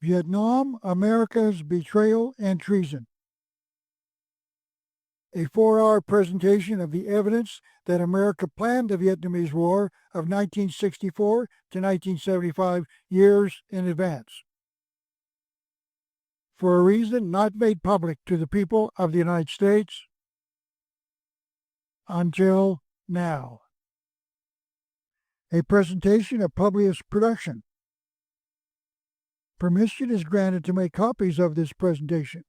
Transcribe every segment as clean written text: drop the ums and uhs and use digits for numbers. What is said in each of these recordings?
Vietnam, America's Betrayal and Treason. A 4-hour presentation of the evidence that America planned the Vietnamese War of 1964 to 1975 years in advance, for a reason not made public to the people of the United States until now. A presentation of Publius Production. Permission is granted to make copies of this presentation.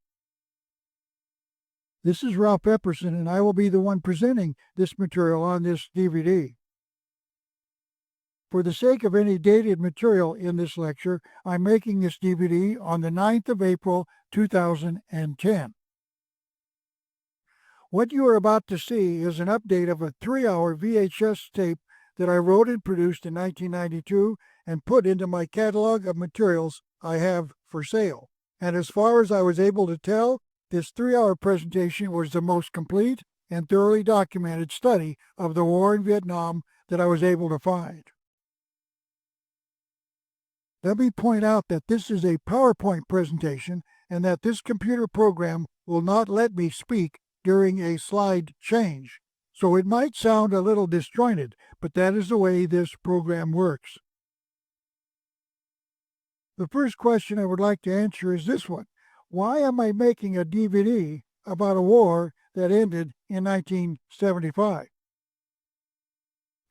This is Ralph Epperson, and I will be the one presenting this material on this DVD. For the sake of any dated material in this lecture, I'm making this DVD on the 9th of April, 2010. What you are about to see is an update of a 3-hour VHS tape that I wrote and produced in 1992 and put into my catalog of materials I have for sale. And as far as I was able to tell, this 3-hour presentation was the most complete and thoroughly documented study of the war in Vietnam that I was able to find. Let me point out that this is a PowerPoint presentation and that this computer program will not let me speak during a slide change, so it might sound a little disjointed, but that is the way this program works. The first question I would like to answer is this one. Why am I making a DVD about a war that ended in 1975?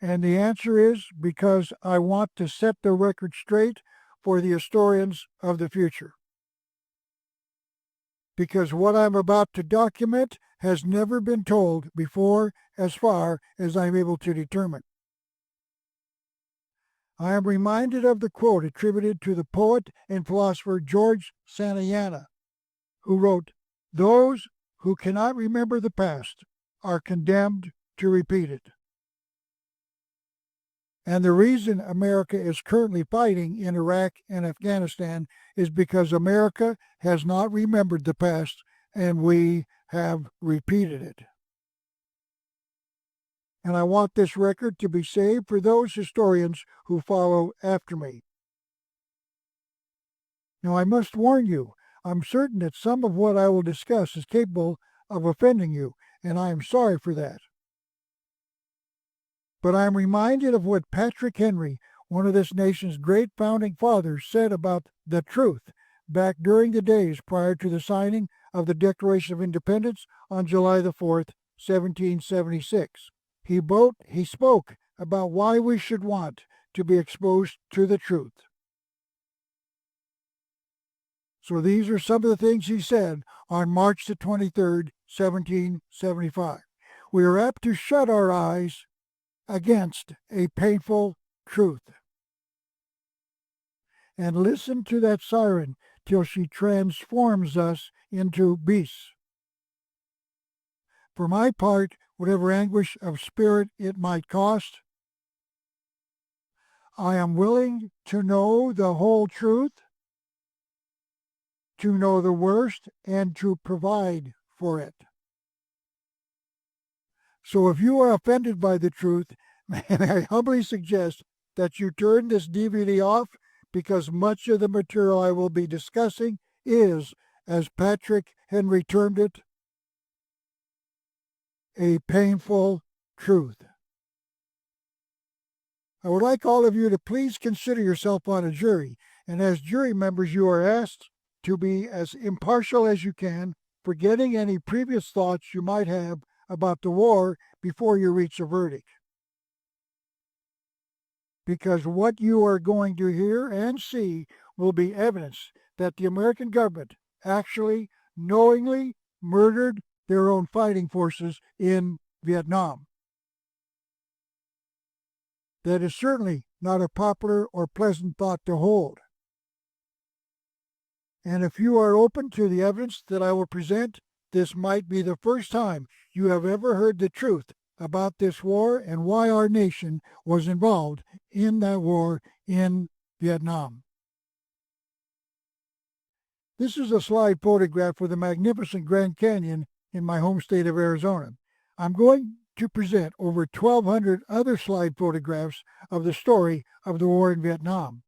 And the answer is because I want to set the record straight for the historians of the future. Because what I'm about to document has never been told before, as far as I'm able to determine. I am reminded of the quote attributed to the poet and philosopher George Santayana, who wrote, "Those who cannot remember the past are condemned to repeat it." And the reason America is currently fighting in Iraq and Afghanistan is because America has not remembered the past and we have repeated it. And I want this record to be saved for those historians who follow after me. Now, I must warn you, I'm certain that some of what I will discuss is capable of offending you, and I am sorry for that. But I am reminded of what Patrick Henry, one of this nation's great founding fathers, said about the truth back during the days prior to the signing of the Declaration of Independence on July the 4th, 1776. He spoke about why we should want to be exposed to the truth. So these are some of the things he said on March the 23rd, 1775. We are apt to shut our eyes against a painful truth and listen to that siren till she transforms us into beasts. For my part, whatever anguish of spirit it might cost, I am willing to know the whole truth, to know the worst, and to provide for it. So if you are offended by the truth, may I humbly suggest that you turn this DVD off, because much of the material I will be discussing is, as Patrick Henry termed it, a painful truth. I would like all of you to please consider yourself on a jury, and as jury members you are asked to be as impartial as you can, forgetting any previous thoughts you might have about the war before you reach a verdict. Because what you are going to hear and see will be evidence that the American government actually knowingly murdered their own fighting forces in Vietnam. That is certainly not a popular or pleasant thought to hold. And if you are open to the evidence that I will present, this might be the first time you have ever heard the truth about this war and why our nation was involved in that war in Vietnam. This is a slide photograph of the magnificent Grand Canyon in my home state of Arizona. I'm going to present over 1,200 other slide photographs of the story of the war in Vietnam.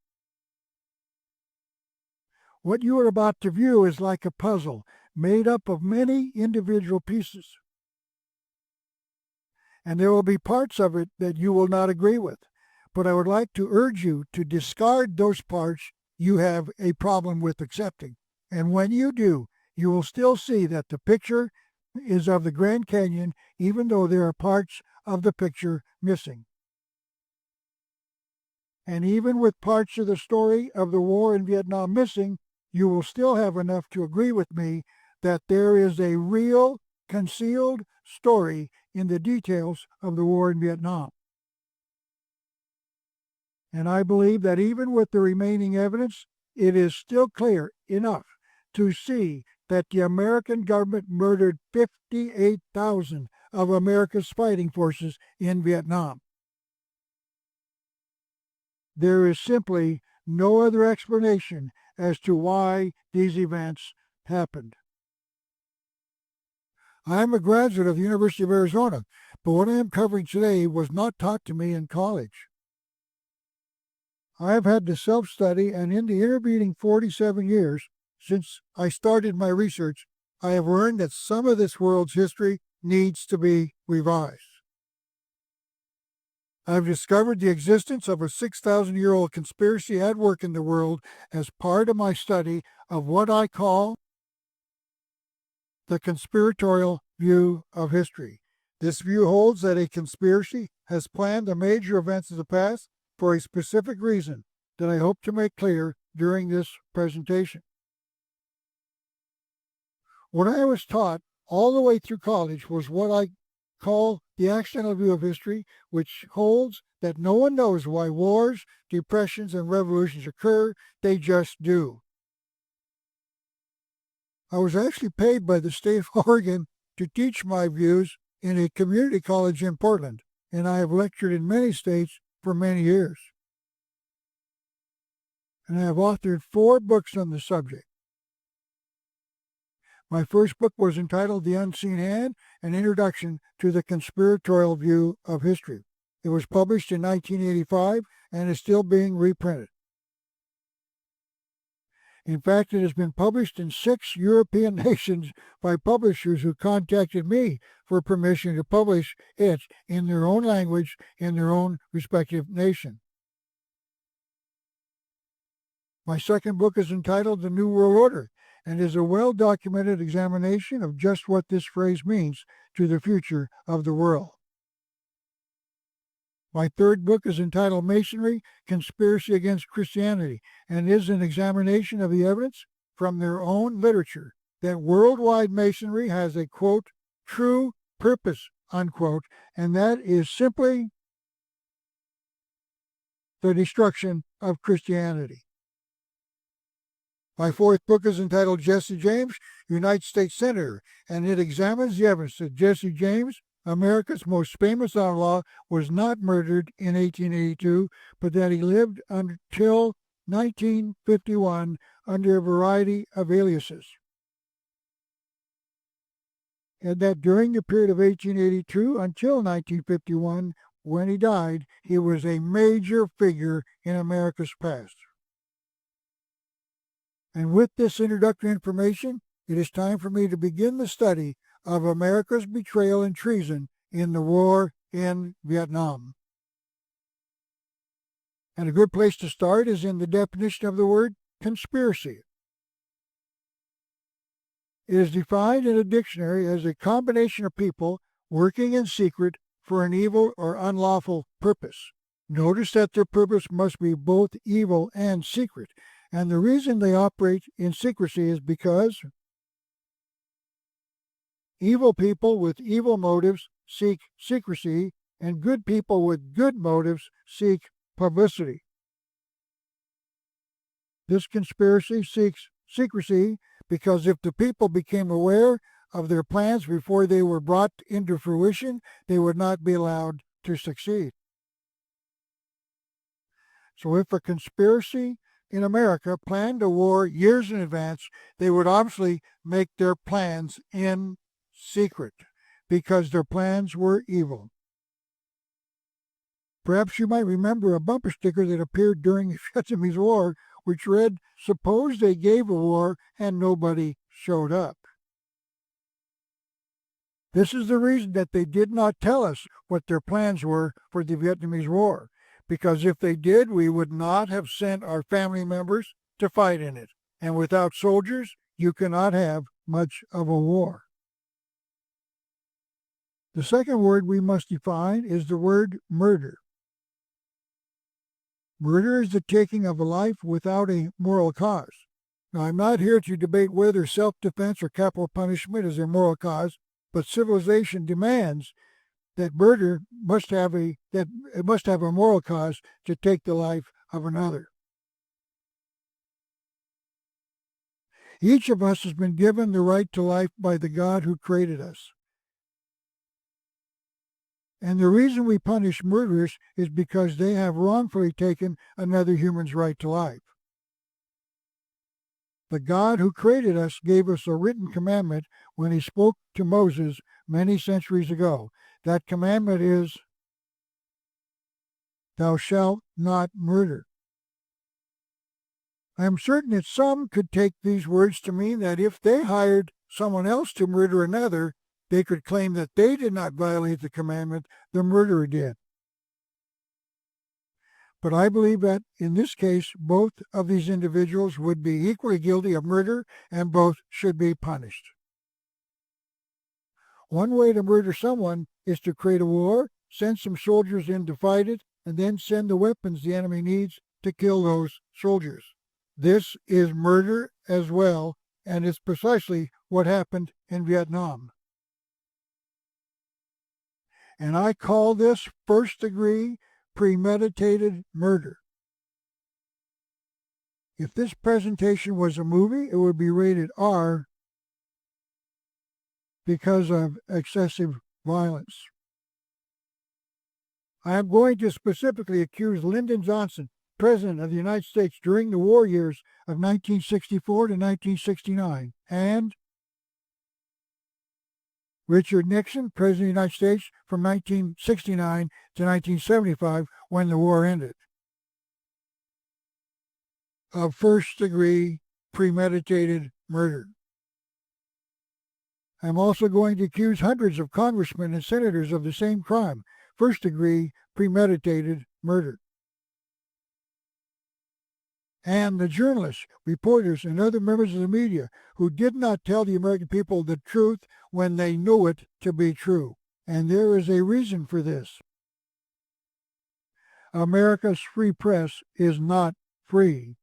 What you are about to view is like a puzzle made up of many individual pieces, and there will be parts of it that you will not agree with. But I would like to urge you to discard those parts you have a problem with accepting. And when you do, you will still see that the picture is of the Grand Canyon, even though there are parts of the picture missing. And even with parts of the story of the war in Vietnam missing, you will still have enough to agree with me that there is a real concealed story in the details of the war in Vietnam. And I believe that even with the remaining evidence, it is still clear enough to see that the American government murdered 58,000 of America's fighting forces in Vietnam. There is simply no other explanation as to why these events happened. I am a graduate of the University of Arizona, but what I am covering today was not taught to me in college. I have had to self-study, and in the intervening 47 years since I started my research, I have learned that some of this world's history needs to be revised. I've discovered the existence of a 6,000-year-old conspiracy at work in the world as part of my study of what I call the conspiratorial view of history. This view holds that a conspiracy has planned the major events of the past for a specific reason that I hope to make clear during this presentation. What I was taught all the way through college was what I call the accidental view of history, which holds that no one knows why wars, depressions, and revolutions occur, they just do. I was actually paid by the state of Oregon to teach my views in a community college in Portland, and I have lectured in many states for many years. And I have authored 4 books on the subject. My first book was entitled The Unseen Hand, an Introduction to the Conspiratorial View of History. It was published in 1985 and is still being reprinted. In fact, it has been published in 6 European nations by publishers who contacted me for permission to publish it in their own language in their own respective nation. My second book is entitled The New World Order, and is a well-documented examination of just what this phrase means to the future of the world. My third book is entitled Masonry, Conspiracy Against Christianity, and is an examination of the evidence from their own literature that worldwide Masonry has a, quote, true purpose, unquote, and that is simply the destruction of Christianity. My fourth book is entitled Jesse James, United States Senator, and it examines the evidence that Jesse James, America's most famous outlaw, was not murdered in 1882, but that he lived until 1951 under a variety of aliases. And that during the period of 1882 until 1951, when he died, he was a major figure in America's past. And with this introductory information, it is time for me to begin the study of America's betrayal and treason in the war in Vietnam. And a good place to start is in the definition of the word conspiracy. It is defined in a dictionary as a combination of people working in secret for an evil or unlawful purpose. Notice that their purpose must be both evil and secret. And the reason they operate in secrecy is because evil people with evil motives seek secrecy, and good people with good motives seek publicity. This conspiracy seeks secrecy because if the people became aware of their plans before they were brought into fruition, they would not be allowed to succeed. So if a conspiracy in America planned a war years in advance, they would obviously make their plans in secret because their plans were evil. Perhaps you might remember a bumper sticker that appeared during the Vietnamese War which read, "Suppose they gave a war and nobody showed up." This is the reason that they did not tell us what their plans were for the Vietnamese War, because if they did, we would not have sent our family members to fight in it. And without soldiers, you cannot have much of a war. The second word we must define is the word murder. Murder is the taking of a life without a moral cause. Now, I'm not here to debate whether self-defense or capital punishment is a moral cause, but civilization demands that murder must have a moral cause to take the life of another. Each of us has been given the right to life by the God who created us. And the reason we punish murderers is because they have wrongfully taken another human's right to life. The God who created us gave us a written commandment when he spoke to Moses many centuries ago. That commandment is, "Thou shalt not murder." I am certain that some could take these words to mean that if they hired someone else to murder another, they could claim that they did not violate the commandment, the murderer did. But I believe that in this case, both of these individuals would be equally guilty of murder and both should be punished. One way to murder someone is to create a war, send some soldiers in to fight it, and then send the weapons the enemy needs to kill those soldiers. This is murder as well, and it's precisely what happened in Vietnam. And I call this first-degree premeditated murder. If this presentation was a movie, it would be rated R because of excessive violence. I am going to specifically accuse Lyndon Johnson, President of the United States during the war years of 1964 to 1969, and Richard Nixon, President of the United States from 1969 to 1975 when the war ended, of first-degree premeditated murder. I'm also going to accuse hundreds of congressmen and senators of the same crime, first-degree premeditated murder. And the journalists, reporters, and other members of the media who did not tell the American people the truth when they knew it to be true. And there is a reason for this. America's free press is not free.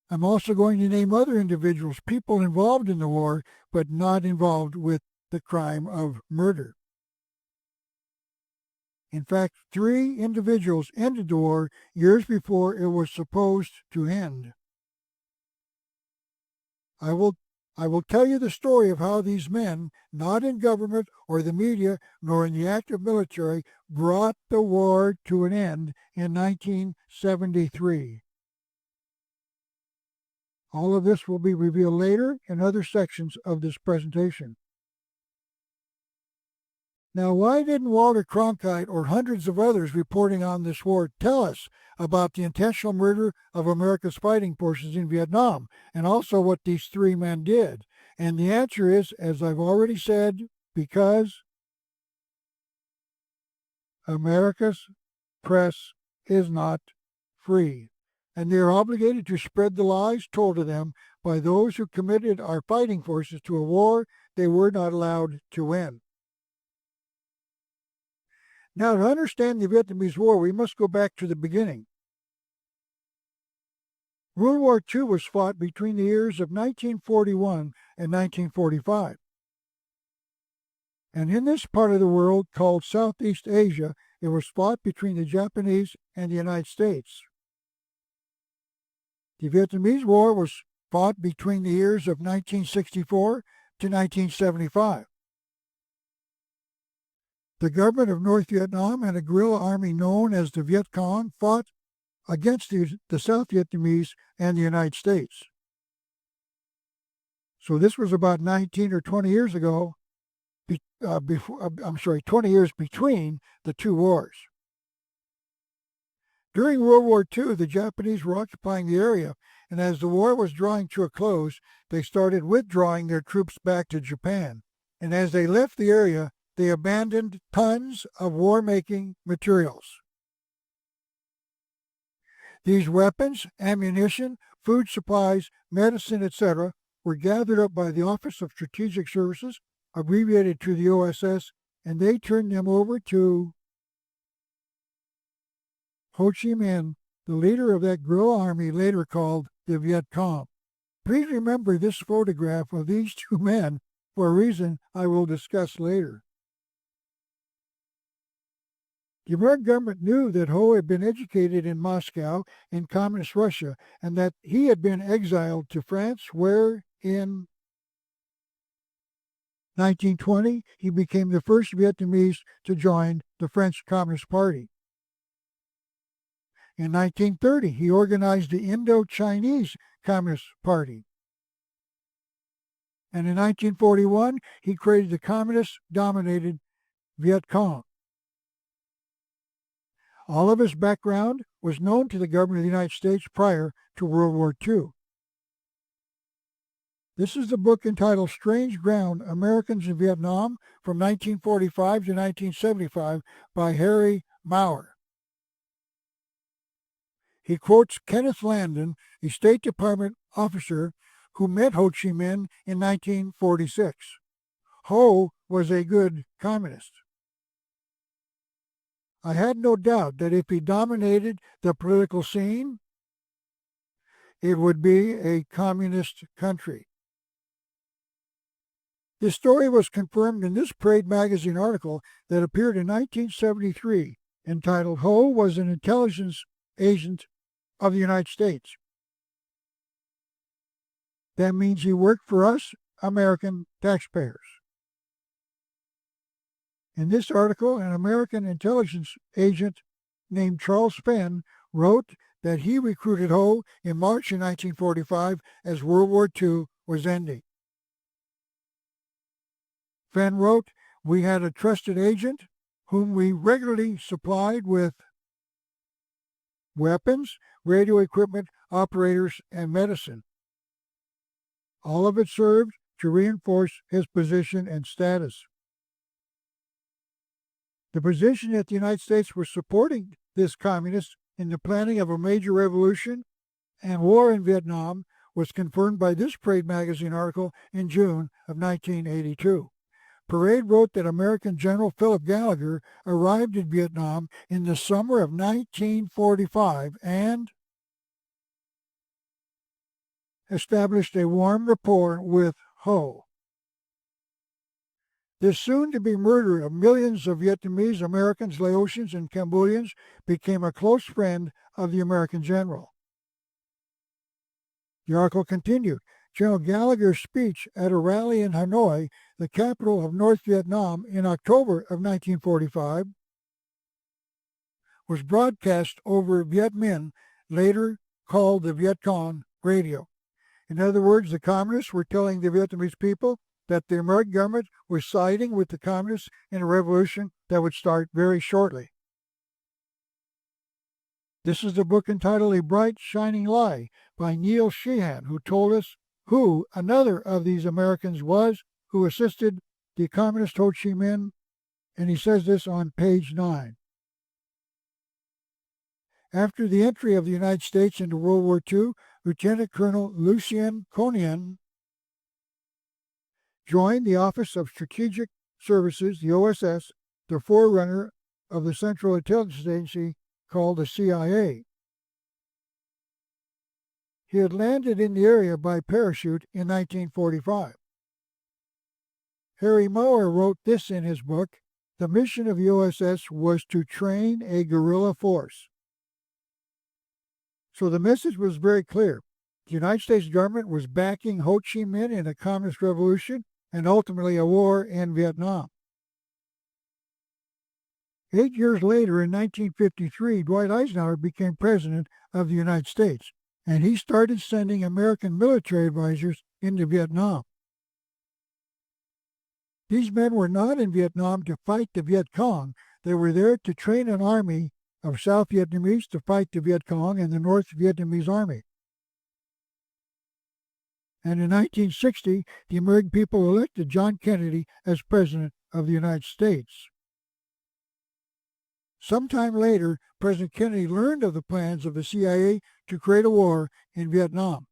I'm also going to name other individuals, people involved in the war, but not involved with the crime of murder. In fact, 3 individuals ended the war years before it was supposed to end. I will tell you the story of how these men, not in government or the media, nor in the active military, brought the war to an end in 1973. All of this will be revealed later in other sections of this presentation. Now, why didn't Walter Cronkite or hundreds of others reporting on this war tell us about the intentional murder of America's fighting forces in Vietnam, and also what these 3 men did? And the answer is, as I've already said, because America's press is not free, and they are obligated to spread the lies told to them by those who committed our fighting forces to a war they were not allowed to win. Now, to understand the Vietnamese War, we must go back to the beginning. World War II was fought between the years of 1941 and 1945. And in this part of the world, called Southeast Asia, it was fought between the Japanese and the United States. The Vietnamese War was fought between the years of 1964 to 1975. The government of North Vietnam and a guerrilla army known as the Viet Cong fought against the South Vietnamese and the United States. So this was about 19 or 20 years ago, 20 years between the 2 wars. During World War II, the Japanese were occupying the area, and as the war was drawing to a close, they started withdrawing their troops back to Japan. And as they left the area, they abandoned tons of war-making materials. These weapons, ammunition, food supplies, medicine, etc., were gathered up by the Office of Strategic Services, abbreviated to the OSS, and they turned them over to Ho Chi Minh, the leader of that guerrilla army later called the Viet Cong. Please remember this photograph of these two men for a reason I will discuss later. The American government knew that Ho had been educated in Moscow in Communist Russia and that he had been exiled to France, where in 1920 he became the first Vietnamese to join the French Communist Party. In 1930, he organized the Indo-Chinese Communist Party. And in 1941, he created the communist-dominated Viet Cong. All of his background was known to the government of the United States prior to World War II. This is the book entitled Strange Ground, Americans in Vietnam from 1945 to 1975 by Harry Maurer. He quotes Kenneth Landon, a State Department officer who met Ho Chi Minh in 1946. Ho was a good communist. I had no doubt that if he dominated the political scene, it would be a communist country. This story was confirmed in this Parade magazine article that appeared in 1973, entitled Ho was an Intelligence Agent of the United States. That means he worked for us, American taxpayers. In this article, an American intelligence agent named Charles Fenn wrote that he recruited Ho in March of 1945 as World War II was ending. Fenn wrote, "We had a trusted agent whom we regularly supplied with weapons, radio equipment, operators, and medicine. All of it served to reinforce his position and status." The position that the United States was supporting this communist in the planning of a major revolution and war in Vietnam was confirmed by this Parade magazine article in June of 1982. Parade wrote that American General Philip Gallagher arrived in Vietnam in the summer of 1945 and established a warm rapport with Ho. This soon-to-be murder of millions of Vietnamese, Americans, Laotians, and Cambodians became a close friend of the American general. The article continued. General Gallagher's speech at a rally in Hanoi, the capital of North Vietnam, in October of 1945, was broadcast over Viet Minh, later called the Viet Cong, radio. In other words, the communists were telling the Vietnamese people that the American government was siding with the communists in a revolution that would start very shortly. This is the book entitled A Bright Shining Lie by Neil Sheehan, who told us who another of these Americans was who assisted the communist Ho Chi Minh, and he says this on page 9. After the entry of the United States into World War II, Lieutenant Colonel Lucien Conien joined the Office of Strategic Services, the OSS, the forerunner of the Central Intelligence Agency called the CIA. He had landed in the area by parachute in 1945. Harry Maurer wrote this in his book. The mission of the OSS was to train a guerrilla force. So the message was very clear. The United States government was backing Ho Chi Minh in a communist revolution and ultimately a war in Vietnam. 8 years later, in 1953, Dwight Eisenhower became president of the United States, and he started sending American military advisors into Vietnam. These men were not in Vietnam to fight the Viet Cong. They were there to train an army of South Vietnamese to fight the Viet Cong and the North Vietnamese Army. And in 1960, the American people elected John Kennedy as President of the United States. Sometime later, President Kennedy learned of the plans of the CIA to create a war in Vietnam.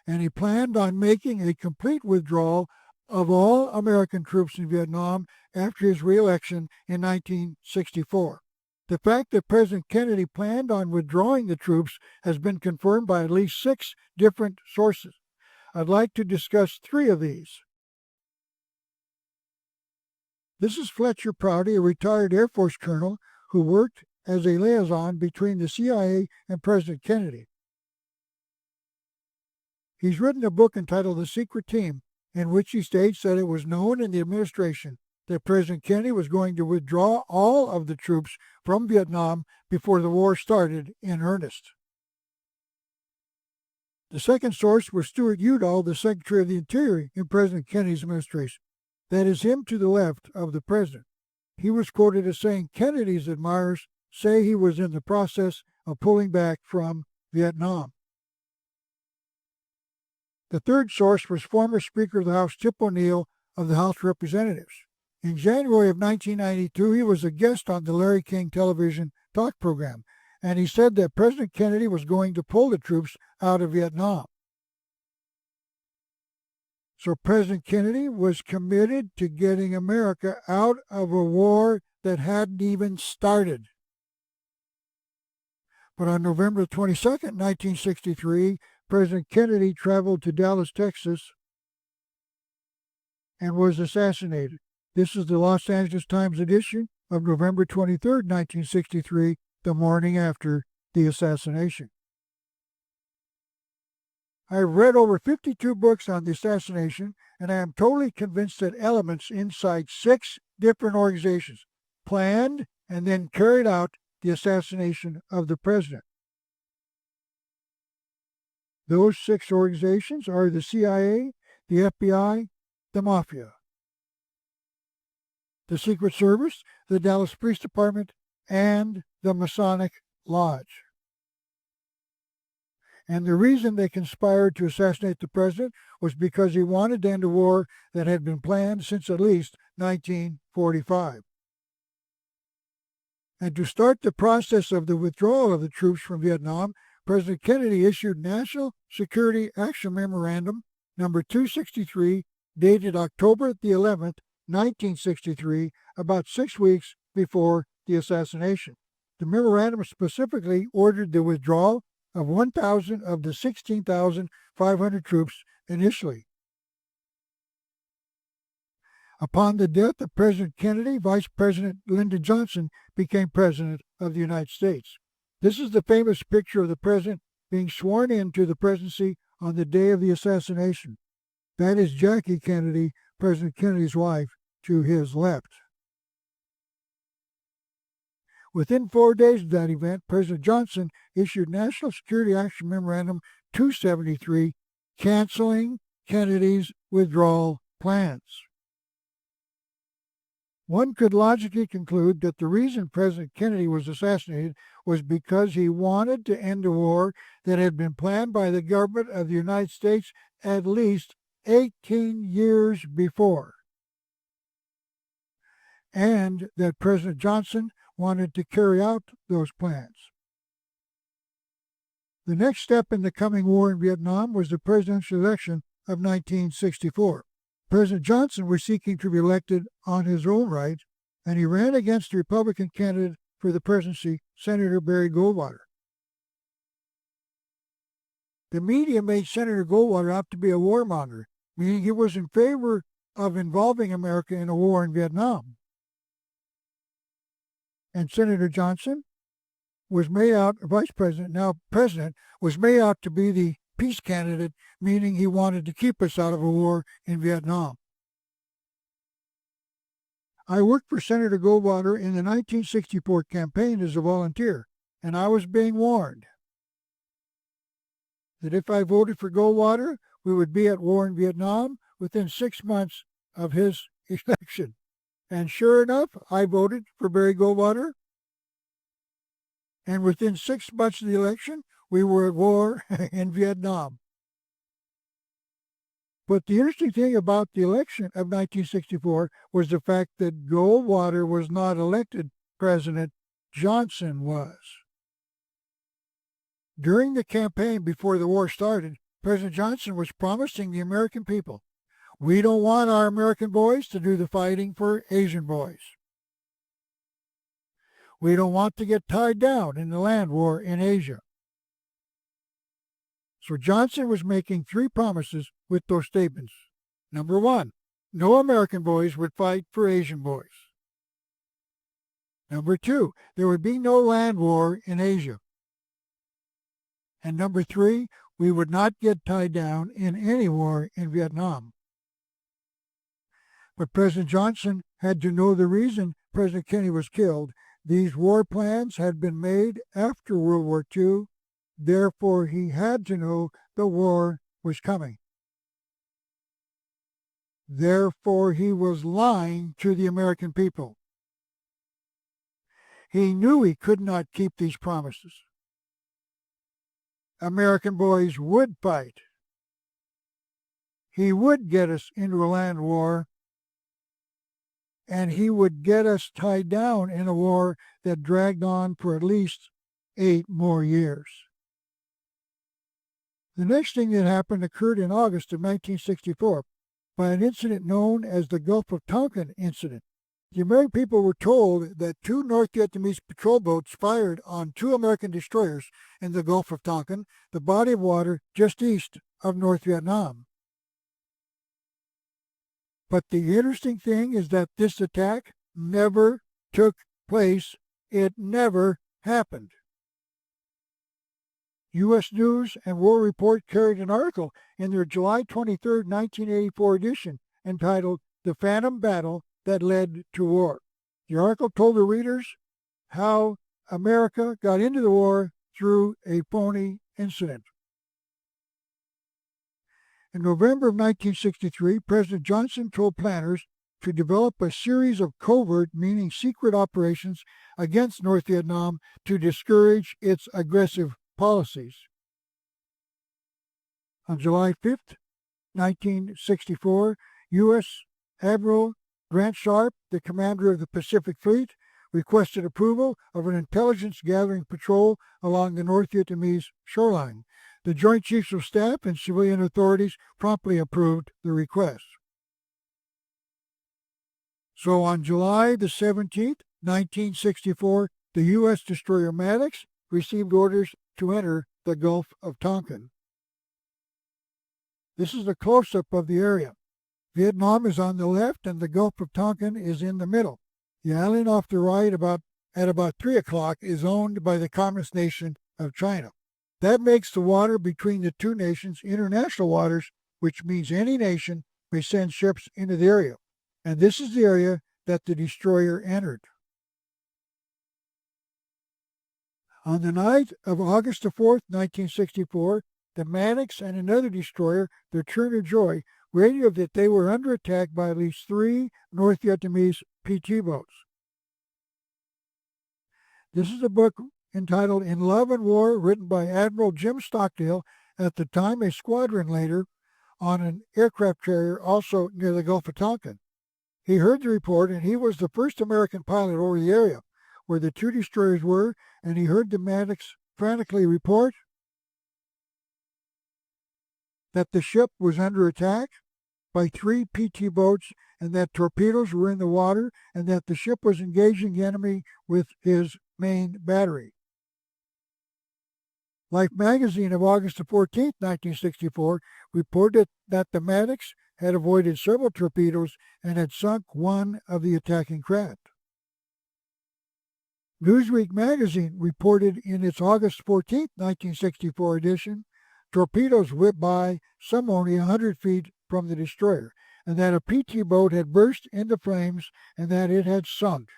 And he planned on making a complete withdrawal of all American troops in Vietnam after his re-election in 1964. The fact that President Kennedy planned on withdrawing the troops has been confirmed by at least 6 different sources. I'd like to discuss 3 of these. This is Fletcher Prouty, a retired Air Force colonel who worked as a liaison between the CIA and President Kennedy. He's written a book entitled The Secret Team, in which he states that it was known in the administration that President Kennedy was going to withdraw all of the troops from Vietnam before the war started in earnest. The second source was Stuart Udall, the Secretary of the Interior in President Kennedy's administration. That is him to the left of the president. He was quoted as saying Kennedy's admirers say he was in the process of pulling back from Vietnam. The third source was former Speaker of the House Tip O'Neill of the House of Representatives. In January of 1992, he was a guest on the Larry King television talk program, and he said that President Kennedy was going to pull the troops out of Vietnam. So President Kennedy was committed to getting America out of a war that hadn't even started. But on November 22nd, 1963, President Kennedy traveled to Dallas, Texas, and was assassinated. This is the Los Angeles Times edition of November 23rd, 1963, the morning after the assassination. I've read over 52 books on the assassination, and I am totally convinced that elements inside 6 different organizations planned and then carried out the assassination of the president. Those 6 organizations are the CIA, the FBI, the Mafia, the Secret Service, the Dallas Police Department, and the Masonic Lodge. And the reason they conspired to assassinate the president was because he wanted to end a war that had been planned since at least 1945. And to start the process of the withdrawal of the troops from Vietnam, President Kennedy issued National Security Action Memorandum number 263, dated October the 11th, 1963, about 6 weeks before the assassination. The memorandum specifically ordered the withdrawal of 1,000 of the 16,500 troops initially. Upon the death of President Kennedy, Vice President Lyndon Johnson became President of the United States. This is the famous picture of the president being sworn into the presidency on the day of the assassination. That is Jackie Kennedy, President Kennedy's wife, to his left. Within 4 days of that event, President Johnson issued National Security Action Memorandum 273, canceling Kennedy's withdrawal plans. One could logically conclude that the reason President Kennedy was assassinated was because he wanted to end a war that had been planned by the government of the United States at least 18 years before, and that President Johnson wanted to carry out those plans. The next step in the coming war in Vietnam was the presidential election of 1964. President Johnson was seeking to be elected on his own right, and he ran against the Republican candidate for the presidency, Senator Barry Goldwater. The media made Senator Goldwater out to be a warmonger, meaning he was in favor of involving America in a war in Vietnam. And Senator Johnson was made out, Vice President, now President, was made out to be the peace candidate, meaning he wanted to keep us out of a war in Vietnam. I worked for Senator Goldwater in the 1964 campaign as a volunteer, and I was being warned that if I voted for Goldwater, we would be at war in Vietnam within 6 months of his election. And sure enough, I voted for Barry Goldwater, And within 6 months of the election, we were at war in Vietnam. But the interesting thing about the election of 1964 was the fact that Goldwater was not elected president, Johnson was. During the campaign before the war started, President Johnson was promising the American people, we don't want our American boys to do the fighting for Asian boys. We don't want to get tied down in the land war in Asia. So Johnson was making 3 promises with those statements. Number 1, no American boys would fight for Asian boys. Number 2, there would be no land war in Asia. And number 3, we would not get tied down in any war in Vietnam. But President Johnson had to know the reason President Kennedy was killed. These war plans had been made after World War II. Therefore, he had to know the war was coming. Therefore, he was lying to the American people. He knew he could not keep these promises. American boys would fight. He would get us into a land war, and he would get us tied down in a war that dragged on for at least 8 more years. The next thing that happened occurred in August of 1964 by an incident known as the Gulf of Tonkin incident. The American people were told that 2 North Vietnamese patrol boats fired on 2 American destroyers in the Gulf of Tonkin, the body of water just east of North Vietnam. But the interesting thing is that this attack never took place. It never happened. U.S. News and World Report carried an article in their July 23, 1984 edition entitled The Phantom Battle That Led to War. The article told the readers how America got into the war through a phony incident. In November of 1963, President Johnson told planners to develop a series of covert, meaning secret operations against North Vietnam to discourage its aggressive policies. On July 5th, 1964, U.S. Admiral Grant Sharp, the commander of the Pacific Fleet, requested approval of an intelligence-gathering patrol along the North Vietnamese shoreline. The Joint Chiefs of Staff and civilian authorities promptly approved the request. So on July the 17th, 1964, the U.S. destroyer Maddox received orders to enter the Gulf of Tonkin. This is a close-up of the area. Vietnam is on the left and the Gulf of Tonkin is in the middle. The island off the right at about 3 o'clock is owned by the Communist nation of China. That makes the water between the 2 nations international waters, which means any nation may send ships into the area. And this is the area that the destroyer entered. On the night of August 4th, 1964, the Maddox and another destroyer, the Turner Joy, radioed that they were under attack by at least 3 North Vietnamese PT boats. This is a book entitled In Love and War, written by Admiral Jim Stockdale, at the time a squadron leader on an aircraft carrier also near the Gulf of Tonkin. He heard the report, and he was the first American pilot over the area where the 2 destroyers were, and he heard the Maddox frantically report that the ship was under attack by 3 PT boats and that torpedoes were in the water and that the ship was engaging the enemy with his main battery. Life magazine of August 14, 1964, reported that the Maddox had avoided several torpedoes and had sunk one of the attacking craft. Newsweek magazine reported in its August 14, 1964 edition, torpedoes whipped by, some only 100 feet from the destroyer, and that a PT boat had burst into flames and that it had sunk.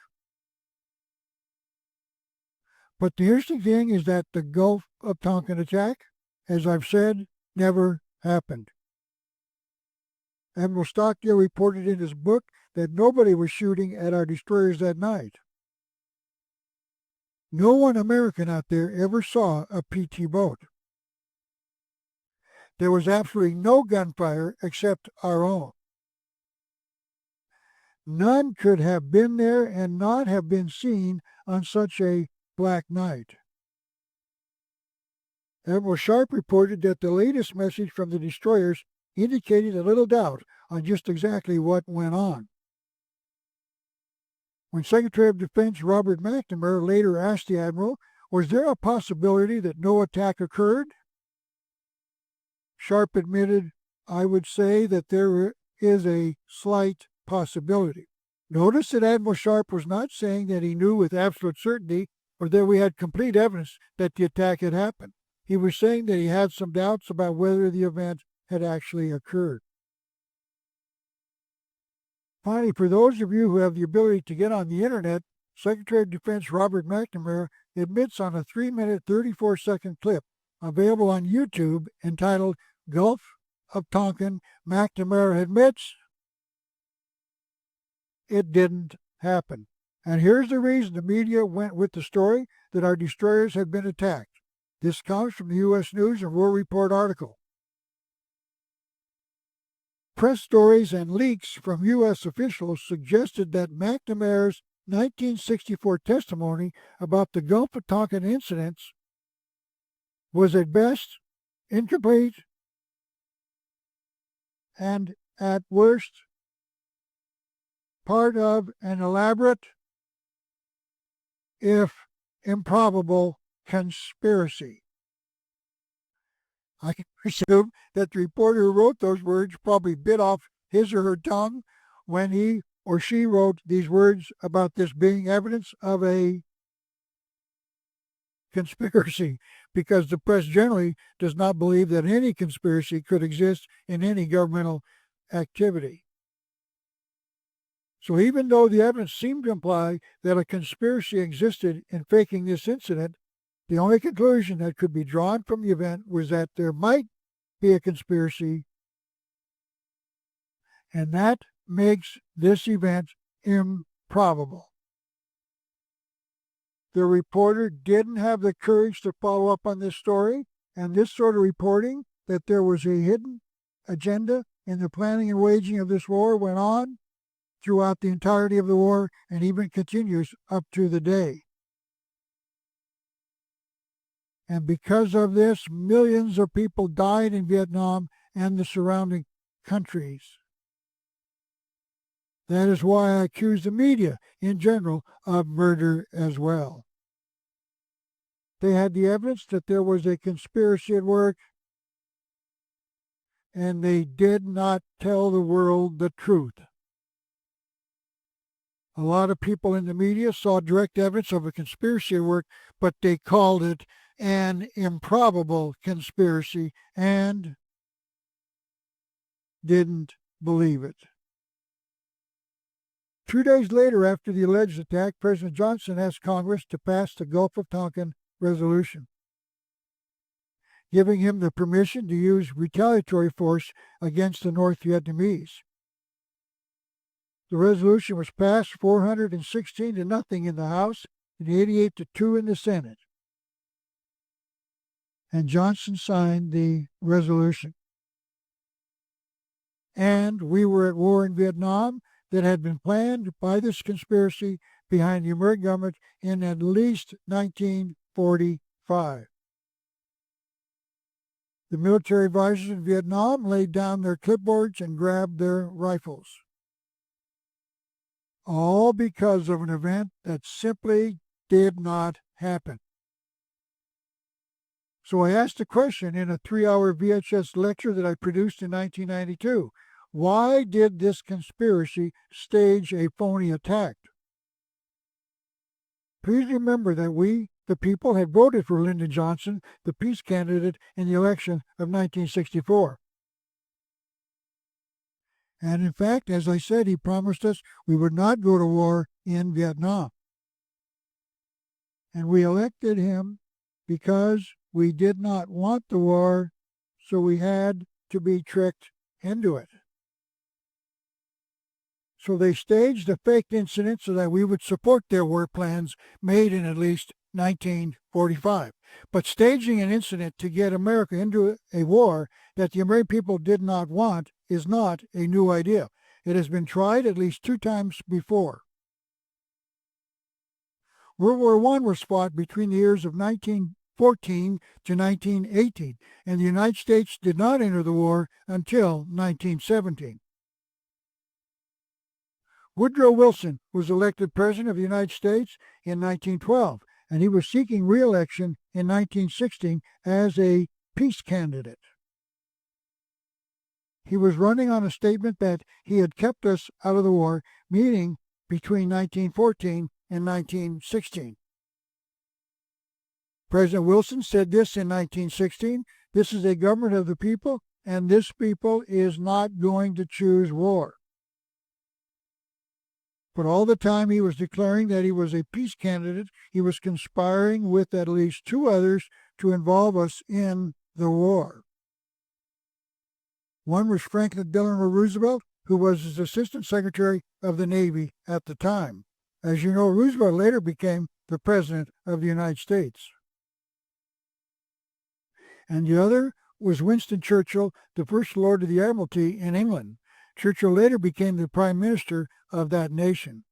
But the interesting thing is that the Gulf of Tonkin attack, as I've said, never happened. Admiral Stockdale reported in his book that nobody was shooting at our destroyers that night. No one American out there ever saw a PT boat. There was absolutely no gunfire except our own. None could have been there and not have been seen on such a black night. Admiral Sharp reported that the latest message from the destroyers indicated a little doubt on just exactly what went on. When Secretary of Defense Robert McNamara later asked the Admiral, was there a possibility that no attack occurred? Sharp admitted, I would say that there is a slight possibility. Notice that Admiral Sharp was not saying that he knew with absolute certainty or that we had complete evidence that the attack had happened. He was saying that he had some doubts about whether the event had actually occurred. Finally, for those of you who have the ability to get on the internet, Secretary of Defense Robert McNamara admits on a 3-minute, 34-second clip available on YouTube entitled Gulf of Tonkin, McNamara admits it didn't happen. And here's the reason the media went with the story that our destroyers had been attacked. This comes from the U.S. News and World Report article. Press stories and leaks from U.S. officials suggested that McNamara's 1964 testimony about the Gulf of Tonkin incidents was at best incomplete and at worst part of an elaborate, if improbable, conspiracy. I can assume that the reporter who wrote those words probably bit off his or her tongue when he or she wrote these words about this being evidence of a conspiracy, because the press generally does not believe that any conspiracy could exist in any governmental activity. So even though the evidence seemed to imply that a conspiracy existed in faking this incident, the only conclusion that could be drawn from the event was that there might be a conspiracy, and that makes this event improbable. The reporter didn't have the courage to follow up on this story, and this sort of reporting that there was a hidden agenda in the planning and waging of this war went on throughout the entirety of the war and even continues up to the day. And because of this, millions of people died in Vietnam and the surrounding countries. That is why I accuse the media in general of murder as well. They had the evidence that there was a conspiracy at work, and they did not tell the world the truth. A lot of people in the media saw direct evidence of a conspiracy at work, but they called it an improbable conspiracy and didn't believe it. 2 days later, after the alleged attack, President Johnson asked Congress to pass the Gulf of Tonkin resolution, giving him the permission to use retaliatory force against the North Vietnamese. The resolution was passed 416 to nothing in the House and 88 to 2 in the Senate. And Johnson signed the resolution. And we were at war in Vietnam that had been planned by this conspiracy behind the American government in at least 1945. The military advisors in Vietnam laid down their clipboards and grabbed their rifles. All because of an event that simply did not happen. So I asked a question in a 3-hour VHS lecture that I produced in 1992. Why did this conspiracy stage a phony attack? Please remember that we, the people, had voted for Lyndon Johnson, the peace candidate, in the election of 1964. And in fact, as I said, he promised us we would not go to war in Vietnam. And we elected him because we did not want the war, so we had to be tricked into it. So they staged a faked incident so that we would support their war plans made in at least 1945. But staging an incident to get America into a war that the American people did not want is not a new idea. It has been tried at least 2 times before. World War I was fought between the years of 1914 to 1918, and the United States did not enter the war until 1917. Woodrow Wilson was elected President of the United States in 1912, and he was seeking re-election in 1916 as a peace candidate. He was running on a statement that he had kept us out of the war, meaning between 1914 and 1916. President Wilson said this in 1916, "This is a government of the people, and this people is not going to choose war." But all the time he was declaring that he was a peace candidate, he was conspiring with at least 2 others to involve us in the war. One was Franklin Delano Roosevelt, who was his Assistant Secretary of the Navy at the time. As you know, Roosevelt later became the President of the United States. And the other was Winston Churchill, the First Lord of the Admiralty in England. Churchill later became the Prime Minister of that nation.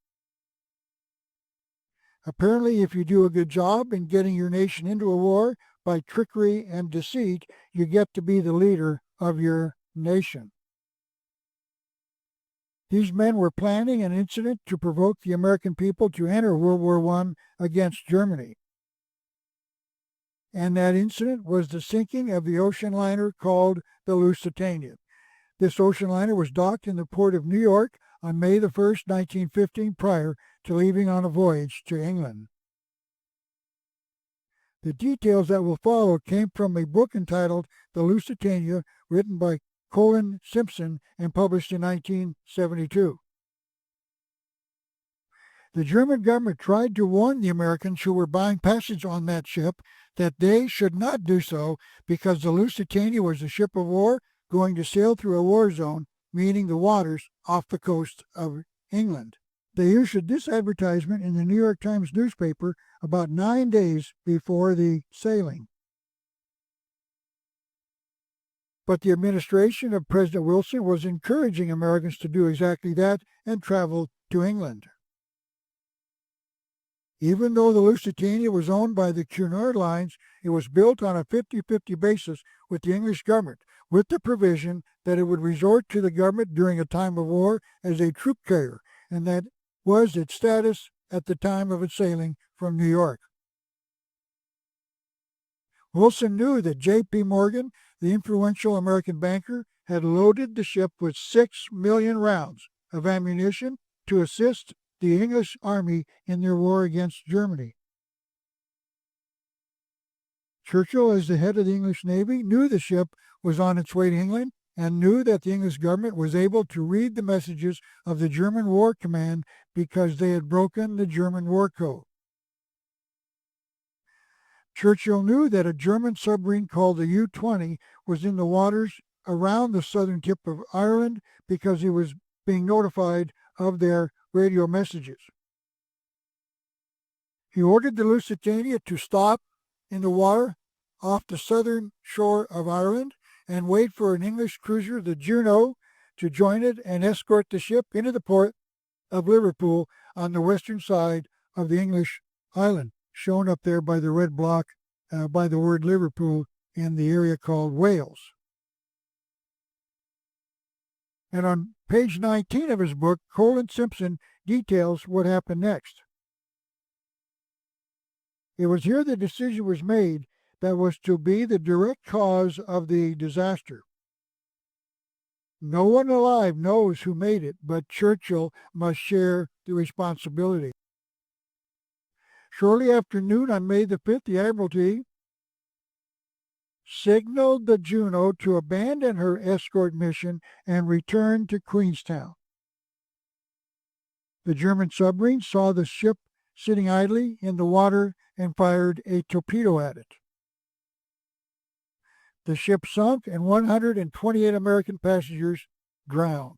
Apparently, if you do a good job in getting your nation into a war by trickery and deceit, you get to be the leader of your nation. These men were planning an incident to provoke the American people to enter World War I against Germany. And that incident was the sinking of the ocean liner called the Lusitania. This ocean liner was docked in the port of New York on May the 1st, 1915, prior to leaving on a voyage to England. The details that will follow came from a book entitled The Lusitania, written by Colin Simpson and published in 1972. The German government tried to warn the Americans who were buying passage on that ship that they should not do so because the Lusitania was a ship of war going to sail through a war zone, meaning the waters off the coast of England. They issued this advertisement in the New York Times newspaper about 9 days before the sailing. But the administration of President Wilson was encouraging Americans to do exactly that and travel to England. Even though the Lusitania was owned by the Cunard Lines, it was built on a 50-50 basis with the English government, with the provision that it would resort to the government during a time of war as a troop carrier, and that was its status at the time of its sailing from New York. Wilson knew that J.P. Morgan, the influential American banker, had loaded the ship with 6 million rounds of ammunition to assist the English army in their war against Germany. Churchill, as the head of the English Navy, knew the ship was on its way to England and knew that the English government was able to read the messages of the German War Command because they had broken the German War Code. Churchill knew that a German submarine called the U-20 was in the waters around the southern tip of Ireland because he was being notified of their radio messages. He ordered the Lusitania to stop in the water off the southern shore of Ireland and wait for an English cruiser, the Juno, to join it and escort the ship into the port of Liverpool on the western side of the English island, shown up there by the red block by the word Liverpool in the area called Wales. And on page 19 of his book, Colin Simpson details what happened next. It was here the decision was made that was to be the direct cause of the disaster. No one alive knows who made it, but Churchill must share the responsibility. Shortly after noon on May the 5th, the Admiralty signaled the Juno to abandon her escort mission and return to Queenstown. The German submarine saw the ship sitting idly in the water and fired a torpedo at it. The ship sunk and 128 American passengers drowned.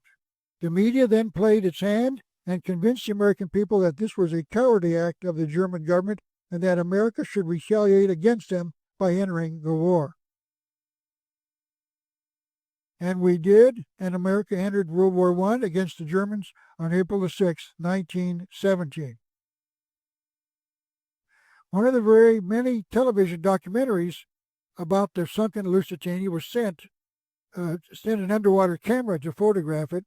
The media then played its hand and convinced the American people that this was a cowardly act of the German government and that America should retaliate against them by entering the war. And we did, and America entered World War I against the Germans on April 6, 1917. One of the very many television documentaries about the sunken Lusitania was sent an underwater camera to photograph it,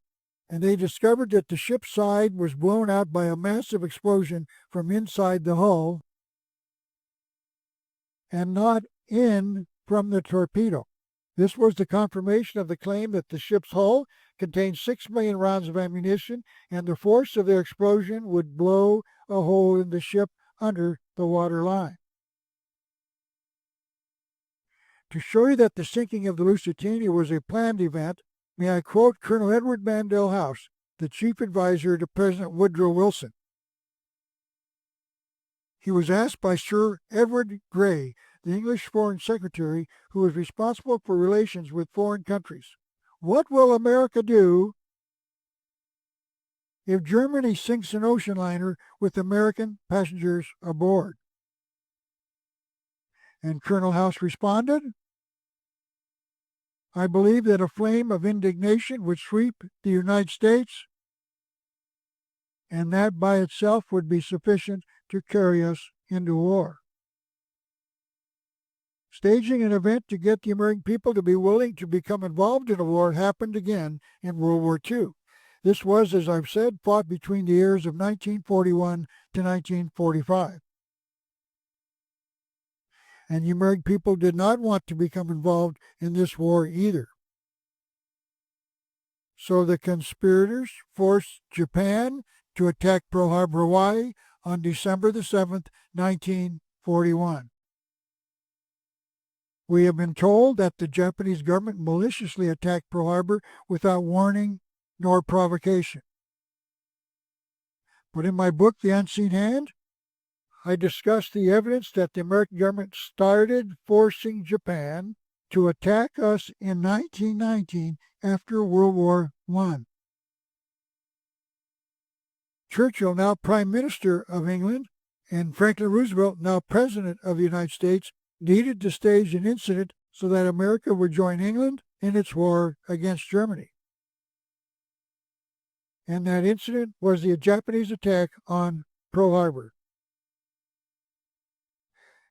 and they discovered that the ship's side was blown out by a massive explosion from inside the hull and not in from the torpedo. This was the confirmation of the claim that the ship's hull contained 6 million rounds of ammunition, and the force of their explosion would blow a hole in the ship under the water line. To show you that the sinking of the Lusitania was a planned event, may I quote Colonel Edward Mandell House, the chief advisor to President Woodrow Wilson. He was asked by Sir Edward Grey, the English Foreign Secretary, who was responsible for relations with foreign countries, "What will America do if Germany sinks an ocean liner with American passengers aboard?" And Colonel House responded, "I believe that a flame of indignation would sweep the United States, and that by itself would be sufficient to carry us into war." Staging an event to get the American people to be willing to become involved in a war happened again in World War II. This was, as I've said, fought between the years of 1941 to 1945. And the American people did not want to become involved in this war either. So the conspirators forced Japan to attack Pearl Harbor, Hawaii on December the 7th, 1941. We have been told that the Japanese government maliciously attacked Pearl Harbor without warning nor provocation. But in my book, The Unseen Hand, I discuss the evidence that the American government started forcing Japan to attack us in 1919 after World War I. Churchill, now Prime Minister of England, and Franklin Roosevelt, now President of the United States, needed to stage an incident so that America would join England in its war against Germany. And that incident was the Japanese attack on Pearl Harbor.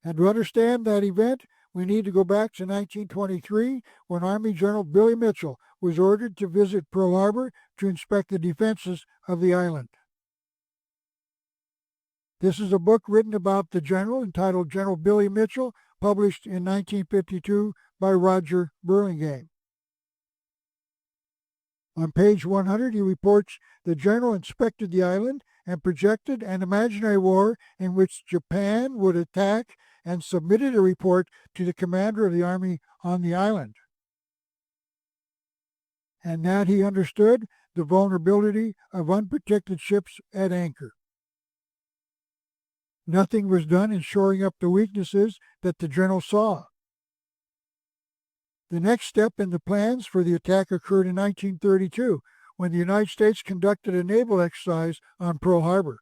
And to understand that event, we need to go back to 1923, when Army General Billy Mitchell was ordered to visit Pearl Harbor to inspect the defenses of the island. This is a book written about the general entitled General Billy Mitchell, published in 1952 by Roger Burlingame. On page 100, he reports the general inspected the island and projected an imaginary war in which Japan would attack, and submitted a report to the commander of the army on the island. And that he understood the vulnerability of unprotected ships at anchor. Nothing was done in shoring up the weaknesses that the general saw. The next step in the plans for the attack occurred in 1932, when the United States conducted a naval exercise on Pearl Harbor.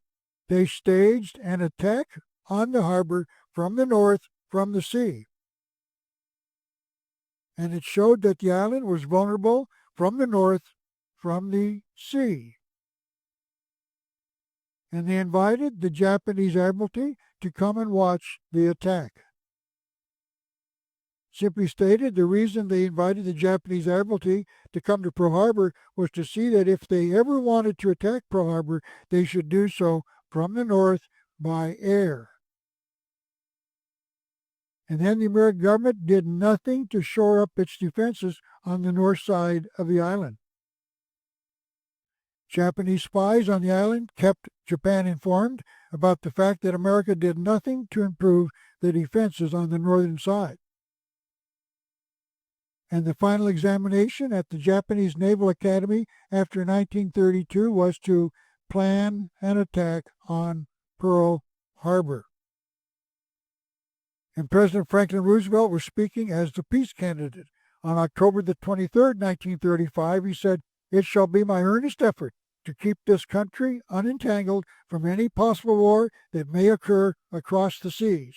They staged an attack on the harbor from the north, from the sea. And it showed that the island was vulnerable from the north, from the sea. And they invited the Japanese Admiralty to come and watch the attack. Simply stated, the reason they invited the Japanese Admiralty to come to Pearl Harbor was to see that if they ever wanted to attack Pearl Harbor, they should do so from the north by air. And then the American government did nothing to shore up its defenses on the north side of the island. Japanese spies on the island kept Japan informed about the fact that America did nothing to improve the defenses on the northern side. And the final examination at the Japanese Naval Academy after 1932 was to plan an attack on Pearl Harbor. And President Franklin Roosevelt was speaking as the peace candidate. On October the 23rd, 1935, he said, "It shall be my earnest effort to keep this country unentangled from any possible war that may occur across the seas.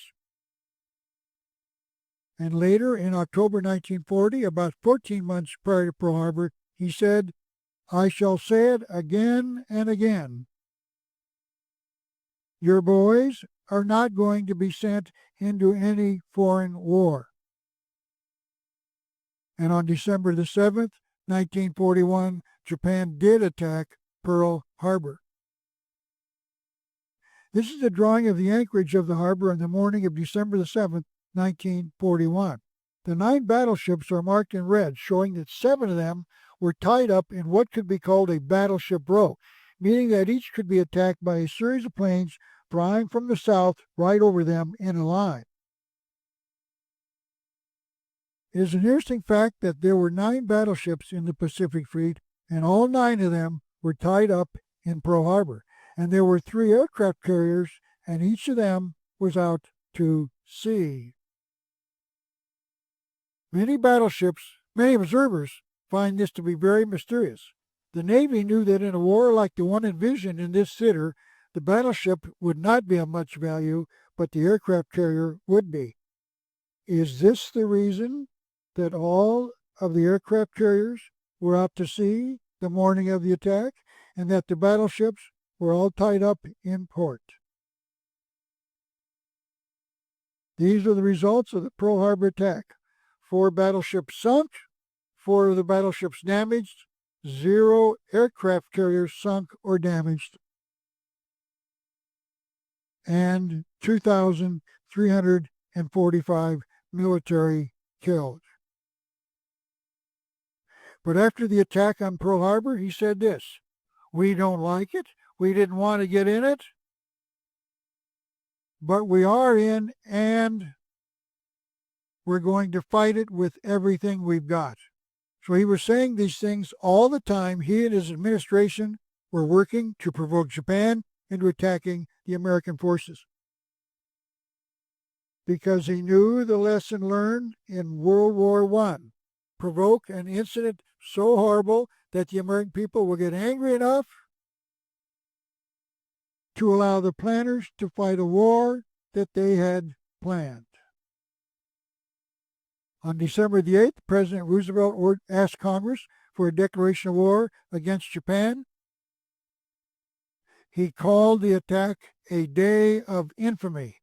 And later, in October 1940, about 14 months prior to Pearl Harbor, he said, "I shall say it again and again. Your boys are not going to be sent into any foreign war." And on December the 7th, 1941, Japan did attack Pearl Harbor. This is a drawing of the anchorage of the harbor on the morning of December the 7th, 1941. The 9 battleships are marked in red, showing that 7 of them were tied up in what could be called a battleship row, meaning that each could be attacked by a series of planes flying from the south right over them in a line. It is an interesting fact that there were 9 battleships in the Pacific Fleet, and all 9 of them were tied up in Pearl Harbor. And there were 3 aircraft carriers, and each of them was out to sea. Many observers find this to be very mysterious. The Navy knew that in a war like the one envisioned in this sitter, the battleship would not be of much value, but the aircraft carrier would be. Is this the reason that all of the aircraft carriers were out to sea the morning of the attack, and that the battleships were all tied up in port? These are the results of the Pearl Harbor attack. 4 battleships sunk, 4 of the battleships damaged, 0 aircraft carriers sunk or damaged, and 2,345 military killed. But after the attack on Pearl Harbor, he said this: "We don't like it. We didn't want to get in it. But we are in, and we're going to fight it with everything we've got." So he was saying these things all the time. He and his administration were working to provoke Japan into attacking the American forces, because he knew the lesson learned in World War I. Provoke an incident so horrible that the American people will get angry enough to allow the planners to fight a war that they had planned. On December the 8th, President Roosevelt asked Congress for a declaration of war against Japan. He called the attack a day of infamy,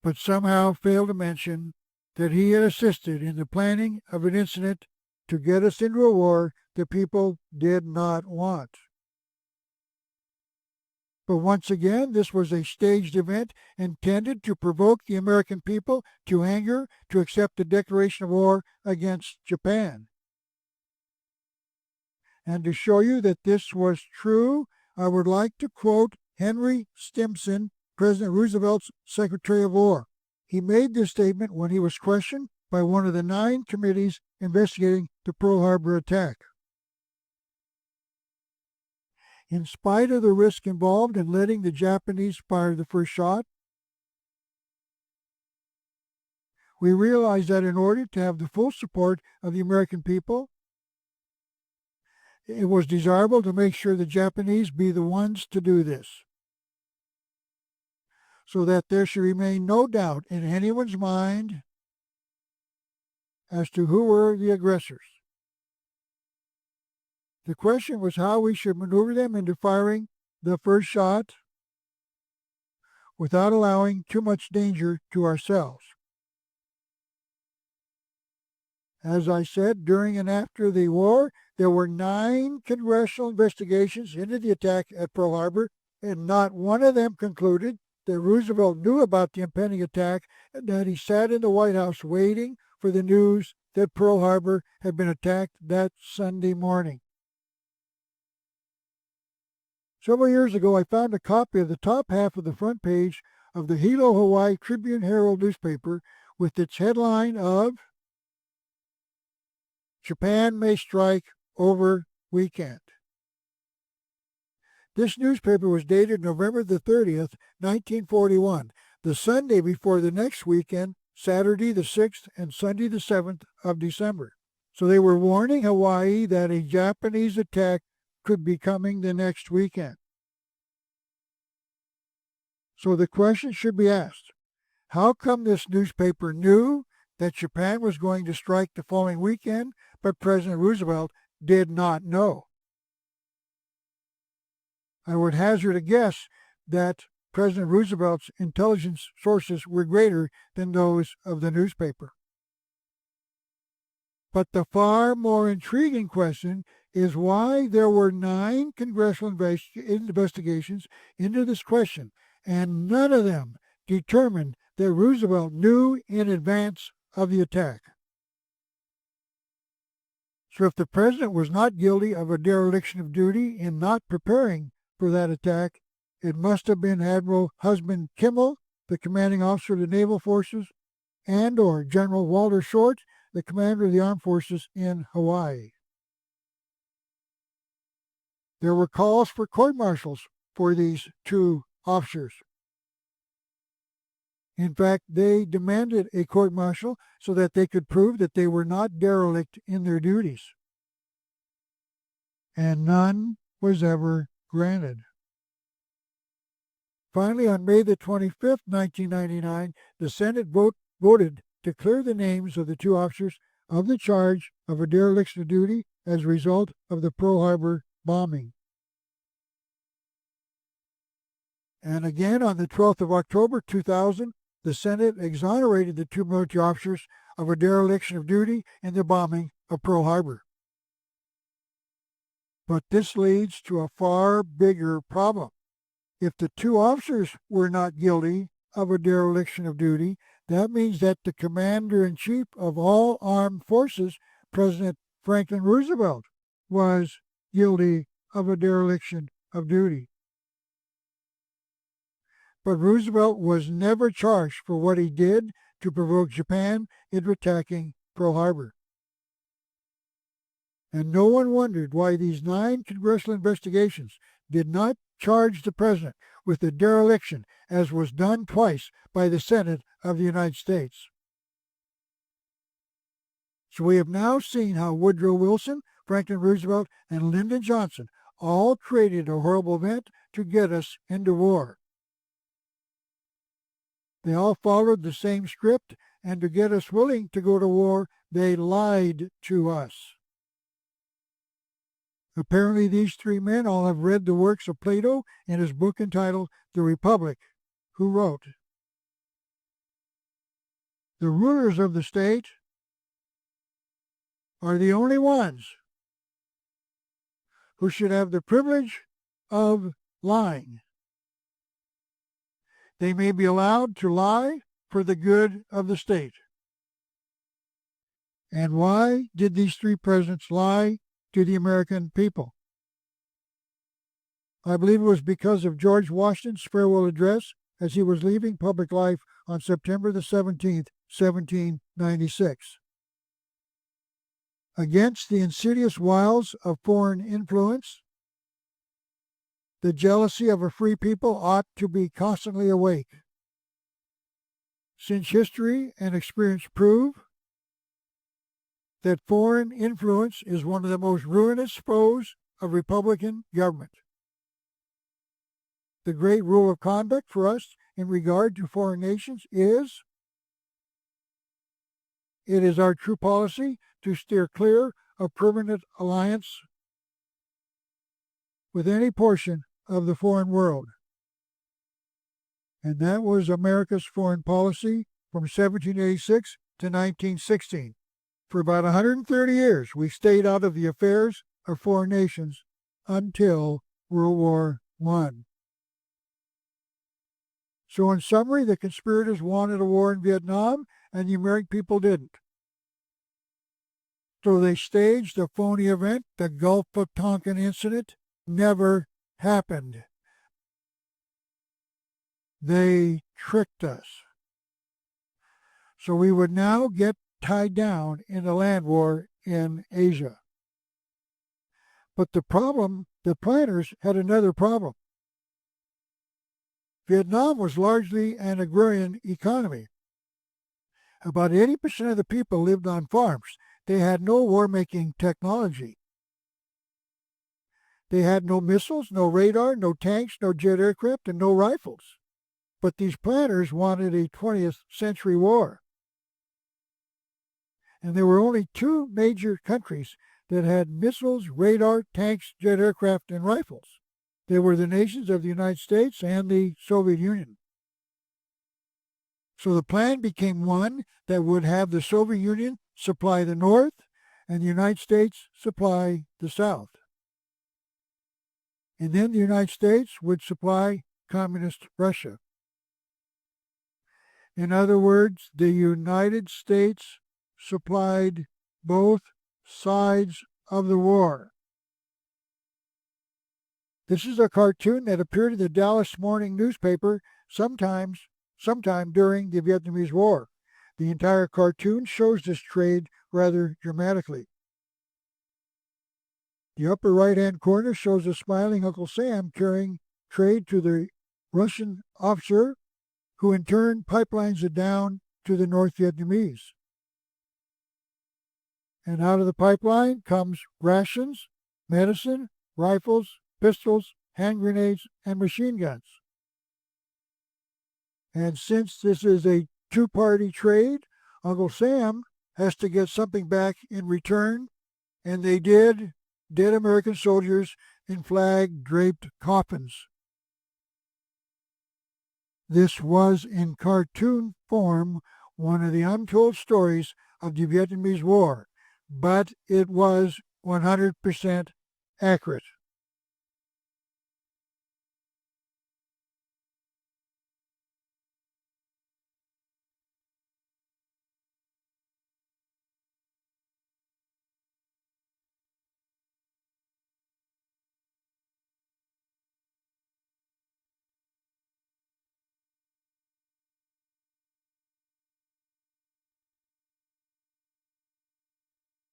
but somehow failed to mention that he had assisted in the planning of an incident to get us into a war the people did not want. But once again, this was a staged event intended to provoke the American people to anger, to accept a declaration of war against Japan. And to show you that this was true, I would like to quote Henry Stimson, President Roosevelt's Secretary of War. He made this statement when he was questioned by one of the 9 committees investigating the Pearl Harbor attack. In spite of the risk involved in letting the Japanese fire the first shot, we realized that in order to have the full support of the American people, it was desirable to make sure the Japanese be the ones to do this, so that there should remain no doubt in anyone's mind as to who were the aggressors. The question was how we should maneuver them into firing the first shot without allowing too much danger to ourselves. As I said, during and after the war, there were 9 congressional investigations into the attack at Pearl Harbor, and not one of them concluded that Roosevelt knew about the impending attack and that he sat in the White House waiting for the news that Pearl Harbor had been attacked that Sunday morning. Several years ago, I found a copy of the top half of the front page of the Hilo, Hawaii Tribune Herald newspaper with its headline of "Japan May Strike Over Weekend." This newspaper was dated November the 30th, 1941, the Sunday before the next weekend, Saturday the 6th and Sunday the 7th of December. So they were warning Hawaii that a Japanese attack could be coming the next weekend. So the question should be asked, how come this newspaper knew that Japan was going to strike the following weekend, but President Roosevelt did not know? I would hazard a guess that President Roosevelt's intelligence sources were greater than those of the newspaper. But the far more intriguing question is why there were 9 congressional investigations into this question, and none of them determined that Roosevelt knew in advance of the attack. So if the president was not guilty of a dereliction of duty in not preparing for that attack, it must have been Admiral Husband Kimmel, the commanding officer of the naval forces, and or General Walter Short, the commander of the armed forces in Hawaii. There were calls for court-martials for these 2 officers. In fact, they demanded a court-martial so that they could prove that they were not derelict in their duties. And none was ever granted. Finally, on May the 25th, 1999, the Senate voted to clear the names of the 2 officers of the charge of a dereliction of duty as a result of the Pearl Harbor bombing. And again, on the 12th of October 2000, the Senate exonerated the 2 military officers of a dereliction of duty in the bombing of Pearl Harbor. But this leads to a far bigger problem. If the 2 officers were not guilty of a dereliction of duty, that means that the commander-in-chief of all armed forces, President Franklin Roosevelt, was guilty of a dereliction of duty. But Roosevelt was never charged for what he did to provoke Japan into attacking Pearl Harbor. And no one wondered why these 9 congressional investigations did not charge the president with a dereliction, as was done twice by the Senate of the United States. So we have now seen how Woodrow Wilson, Franklin Roosevelt, and Lyndon Johnson all created a horrible event to get us into war. They all followed the same script, and to get us willing to go to war, they lied to us. Apparently, these 3 men all have read the works of Plato in his book entitled The Republic, who wrote, "The rulers of the state are the only ones who should have the privilege of lying. They may be allowed to lie for the good of the state." And why did these 3 presidents lie to the American people? I believe it was because of George Washington's farewell address as he was leaving public life on September the 17th, 1796. Against the insidious wiles of foreign influence, the jealousy of a free people ought to be constantly awake. Since history and experience prove that foreign influence is one of the most ruinous foes of Republican government. The great rule of conduct for us in regard to foreign nations is, it is our true policy to steer clear of permanent alliance with any portion of the foreign world. And that was America's foreign policy from 1786 to 1916. For about 130 years, we stayed out of the affairs of foreign nations until World War I. So in summary, the conspirators wanted a war in Vietnam, and the American people didn't. So they staged a phony event. The Gulf of Tonkin incident never happened. They tricked us. So we would now get tied down in a land war in Asia. But the planners had another problem. Vietnam was largely an agrarian economy. About 80% of the people lived on farms. They had no war-making technology. They had no missiles, no radar, no tanks, no jet aircraft, and no rifles. But these planners wanted a 20th century war. And there were only two major countries that had missiles, radar, tanks, jet aircraft, and rifles. They were the nations of the United States and the Soviet Union. So the plan became one that would have the Soviet Union supply the North and the United States supply the South. And then the United States would supply communist Russia. In other words, the United States supplied both sides of the war. This is a cartoon that appeared in the Dallas Morning newspaper sometime during the Vietnamese War. The entire cartoon shows this trade rather dramatically. The upper right-hand corner shows a smiling Uncle Sam carrying trade to the Russian officer, who in turn pipelines it down to the North Vietnamese. And out of the pipeline comes rations, medicine, rifles, pistols, hand grenades, and machine guns. And since this is a two-party trade, Uncle Sam has to get something back in return, and they did. Dead American soldiers in flag-draped coffins. This was, in cartoon form, one of the untold stories of the Vietnamese War, but it was 100% accurate.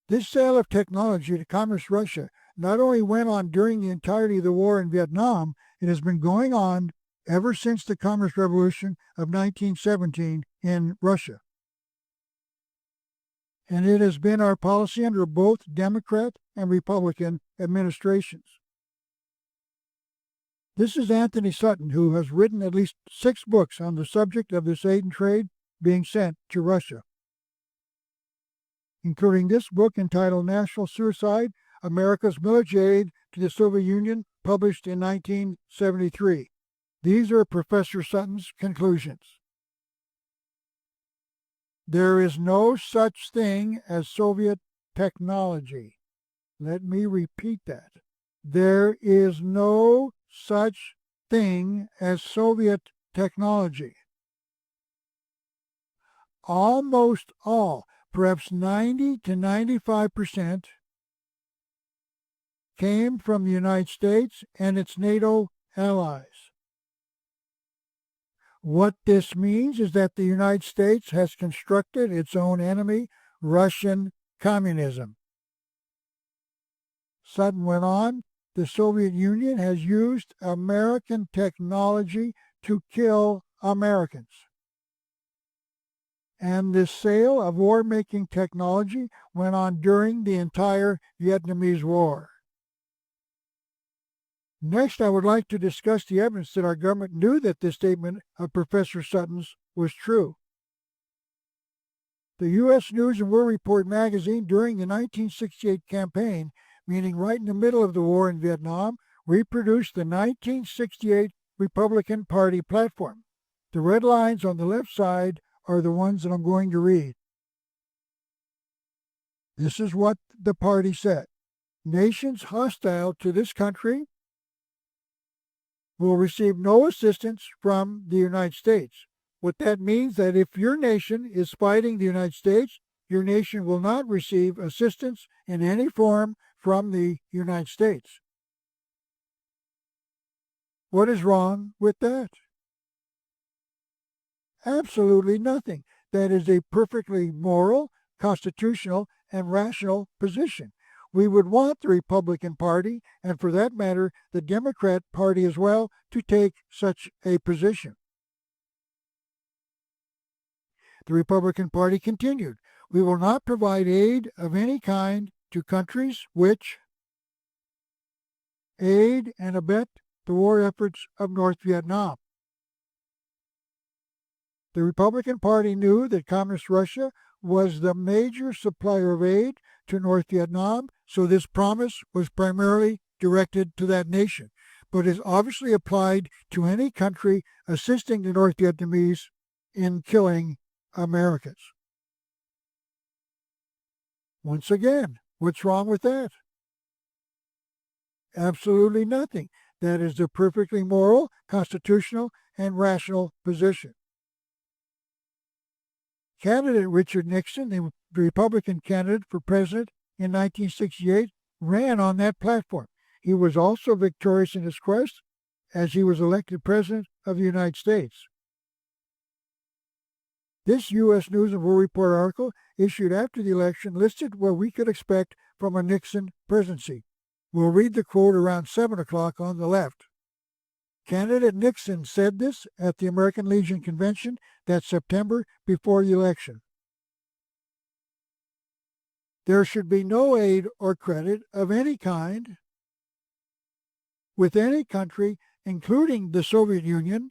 This sale of technology to Communist Russia not only went on during the entirety of the war in Vietnam, it has been going on ever since the Communist Revolution of 1917 in Russia. And it has been our policy under both Democrat and Republican administrations. This is Anthony Sutton, who has written at least 6 books on the subject of this aid and trade being sent to Russia, including this book entitled National Suicide, America's Military Aid to the Soviet Union, published in 1973. These are Professor Sutton's conclusions. There is no such thing as Soviet technology. Let me repeat that. There is no such thing as Soviet technology. Almost all, perhaps 90 to 95%, came from the United States and its NATO allies. What this means is that the United States has constructed its own enemy, Russian communism. Sutton went on, the Soviet Union has used American technology to kill Americans. And this sale of war-making technology went on during the entire Vietnamese War. Next, I would like to discuss the evidence that our government knew that this statement of Professor Sutton's was true. The U.S. News and World Report magazine during the 1968 campaign, meaning right in the middle of the war in Vietnam, reproduced the 1968 Republican Party platform. The red lines on the left side are the ones that I'm going to read. This is what the party said. Nations hostile to this country will receive no assistance from the United States. What that means that if your nation is fighting the United States, your nation will not receive assistance in any form from the United States. What is wrong with that? Absolutely nothing. That is a perfectly moral, constitutional, and rational position. We would want the Republican Party, and for that matter, the Democrat Party as well, to take such a position. The Republican Party continued, we will not provide aid of any kind to countries which, aid and abet the war efforts of North Vietnam. The Republican Party knew that Communist Russia was the major supplier of aid to North Vietnam, so this promise was primarily directed to that nation, but is obviously applied to any country assisting the North Vietnamese in killing Americans. Once again, what's wrong with that? Absolutely nothing. That is a perfectly moral, constitutional, and rational position. Candidate Richard Nixon, the Republican candidate for president in 1968, ran on that platform. He was also victorious in his quest as he was elected president of the United States. This U.S. News and World Report article, issued after the election, listed what we could expect from a Nixon presidency. We'll read the quote around 7 o'clock on the left. Candidate Nixon said this at the American Legion Convention that September before the election. There should be no aid or credit of any kind with any country, including the Soviet Union,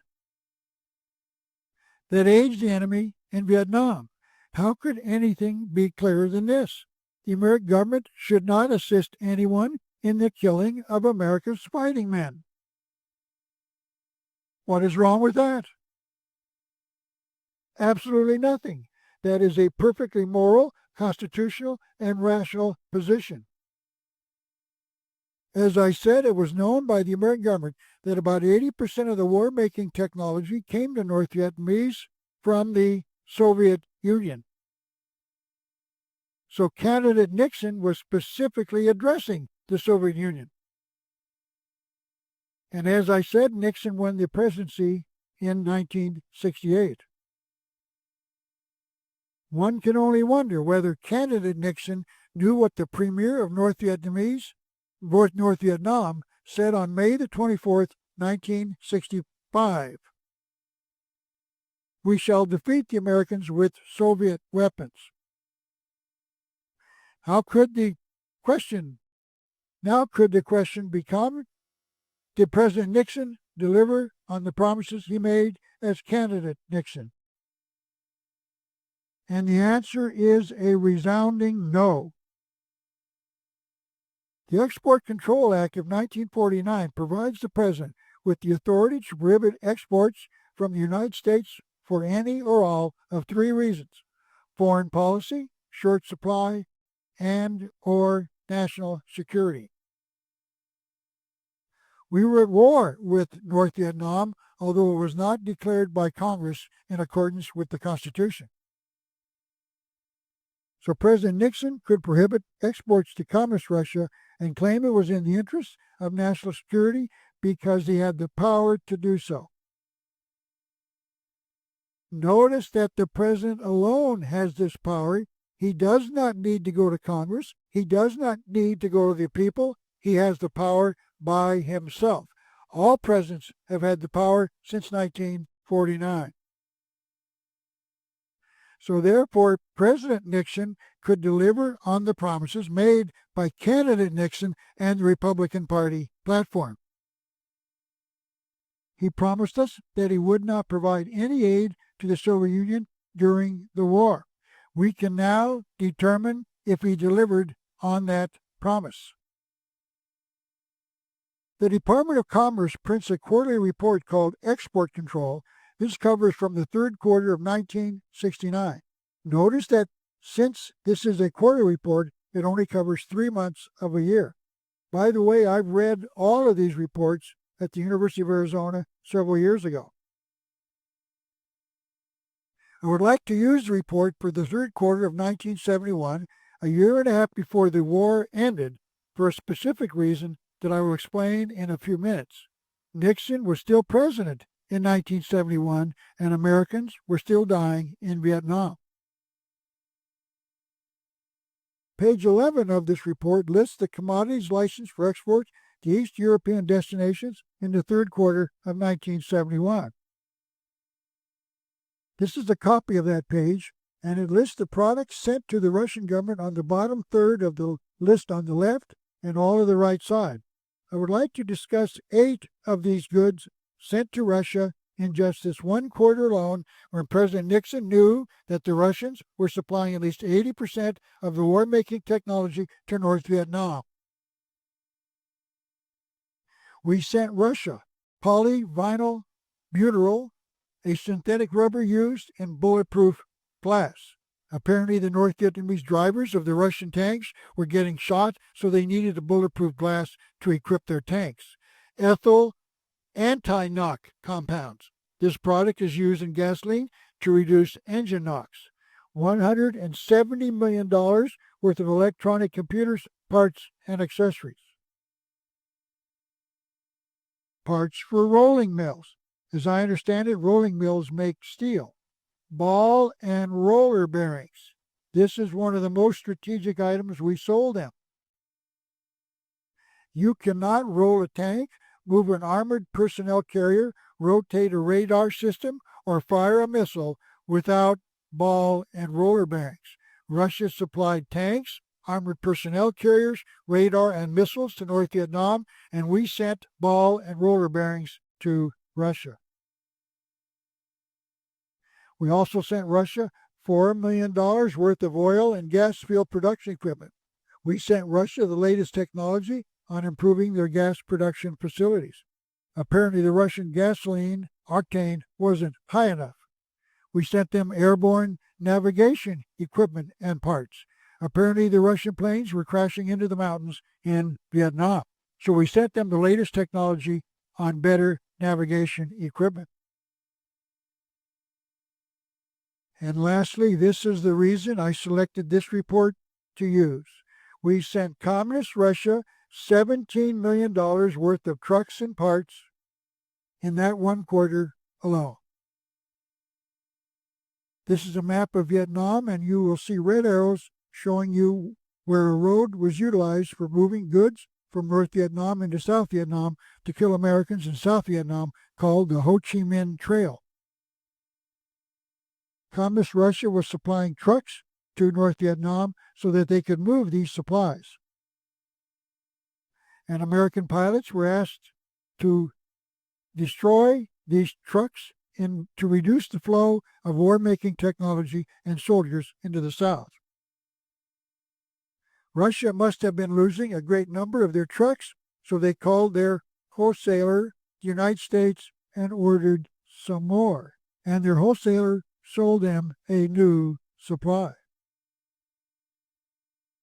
that aids the enemy in Vietnam. How could anything be clearer than this? The American government should not assist anyone in the killing of America's fighting men. What is wrong with that? Absolutely nothing. That is a perfectly moral, constitutional, and rational position. As I said, it was known by the American government that about 80% of the war-making technology came to North Vietnamese from the Soviet Union. So candidate Nixon was specifically addressing the Soviet Union. And as I said, Nixon won the presidency in 1968. One can only wonder whether candidate Nixon knew what the premier of North Vietnam said on May the 24th, 1965. We shall defeat the Americans with Soviet weapons. Now could the question become, did President Nixon deliver on the promises he made as candidate Nixon? And the answer is a resounding no. The Export Control Act of 1949 provides the President with the authority to prohibit exports from the United States for any or all of three reasons: foreign policy, short supply, and or national security. We were at war with North Vietnam, although it was not declared by Congress in accordance with the Constitution. So President Nixon could prohibit exports to Communist Russia and claim it was in the interest of national security because he had the power to do so. Notice that the President alone has this power. He does not need to go to Congress. He does not need to go to the people. He has the power by himself. All presidents have had the power since 1949. So therefore, President Nixon could deliver on the promises made by candidate Nixon and the Republican Party platform. He promised us that he would not provide any aid to the Soviet Union during the war. We can now determine if he delivered on that promise. The Department of Commerce prints a quarterly report called Export Control. This covers from the third quarter of 1969. Notice that since this is a quarterly report, it only covers 3 months of a year. By the way, I've read all of these reports at the University of Arizona several years ago. I would like to use the report for the third quarter of 1971, a year and a half before the war ended, for a specific reason that I will explain in a few minutes. Nixon was still president in 1971, and Americans were still dying in Vietnam. Page 11 of this report lists the commodities licensed for export to East European destinations in the third quarter of 1971. This is a copy of that page, and it lists the products sent to the Russian government on the bottom third of the list on the left and all of the right side. I would like to discuss 8 of these goods sent to Russia in just this one quarter alone, when President Nixon knew that the Russians were supplying at least 80% of the war-making technology to North Vietnam. We sent Russia polyvinyl butyrol, a synthetic rubber used in bulletproof glass. Apparently, the North Vietnamese drivers of the Russian tanks were getting shot, so they needed a bulletproof glass to equip their tanks. Ethyl anti-knock compounds. This product is used in gasoline to reduce engine knocks. $170 million worth of electronic computers, parts, and accessories. Parts for rolling mills. As I understand it, rolling mills make steel. Ball and roller bearings. This is one of the most strategic items we sold them. You cannot roll a tank, move an armored personnel carrier, rotate a radar system, or fire a missile without ball and roller bearings. Russia supplied tanks, armored personnel carriers, radar, and missiles to North Vietnam, and we sent ball and roller bearings to Russia. We also sent Russia $4 million worth of oil and gas field production equipment. We sent Russia the latest technology on improving their gas production facilities. Apparently, the Russian gasoline octane wasn't high enough. We sent them airborne navigation equipment and parts. Apparently, the Russian planes were crashing into the mountains in Vietnam. So we sent them the latest technology on better navigation equipment. And lastly, this is the reason I selected this report to use. We sent Communist Russia $17 million worth of trucks and parts in that one quarter alone. This is a map of Vietnam, and you will see red arrows showing you where a road was utilized for moving goods from North Vietnam into South Vietnam to kill Americans in South Vietnam, called the Ho Chi Minh Trail. Communist Russia was supplying trucks to North Vietnam so that they could move these supplies. And American pilots were asked to destroy these trucks to reduce the flow of war-making technology and soldiers into the South. Russia must have been losing a great number of their trucks, so they called their wholesaler, the United States, and ordered some more. And their wholesaler sold them a new supply.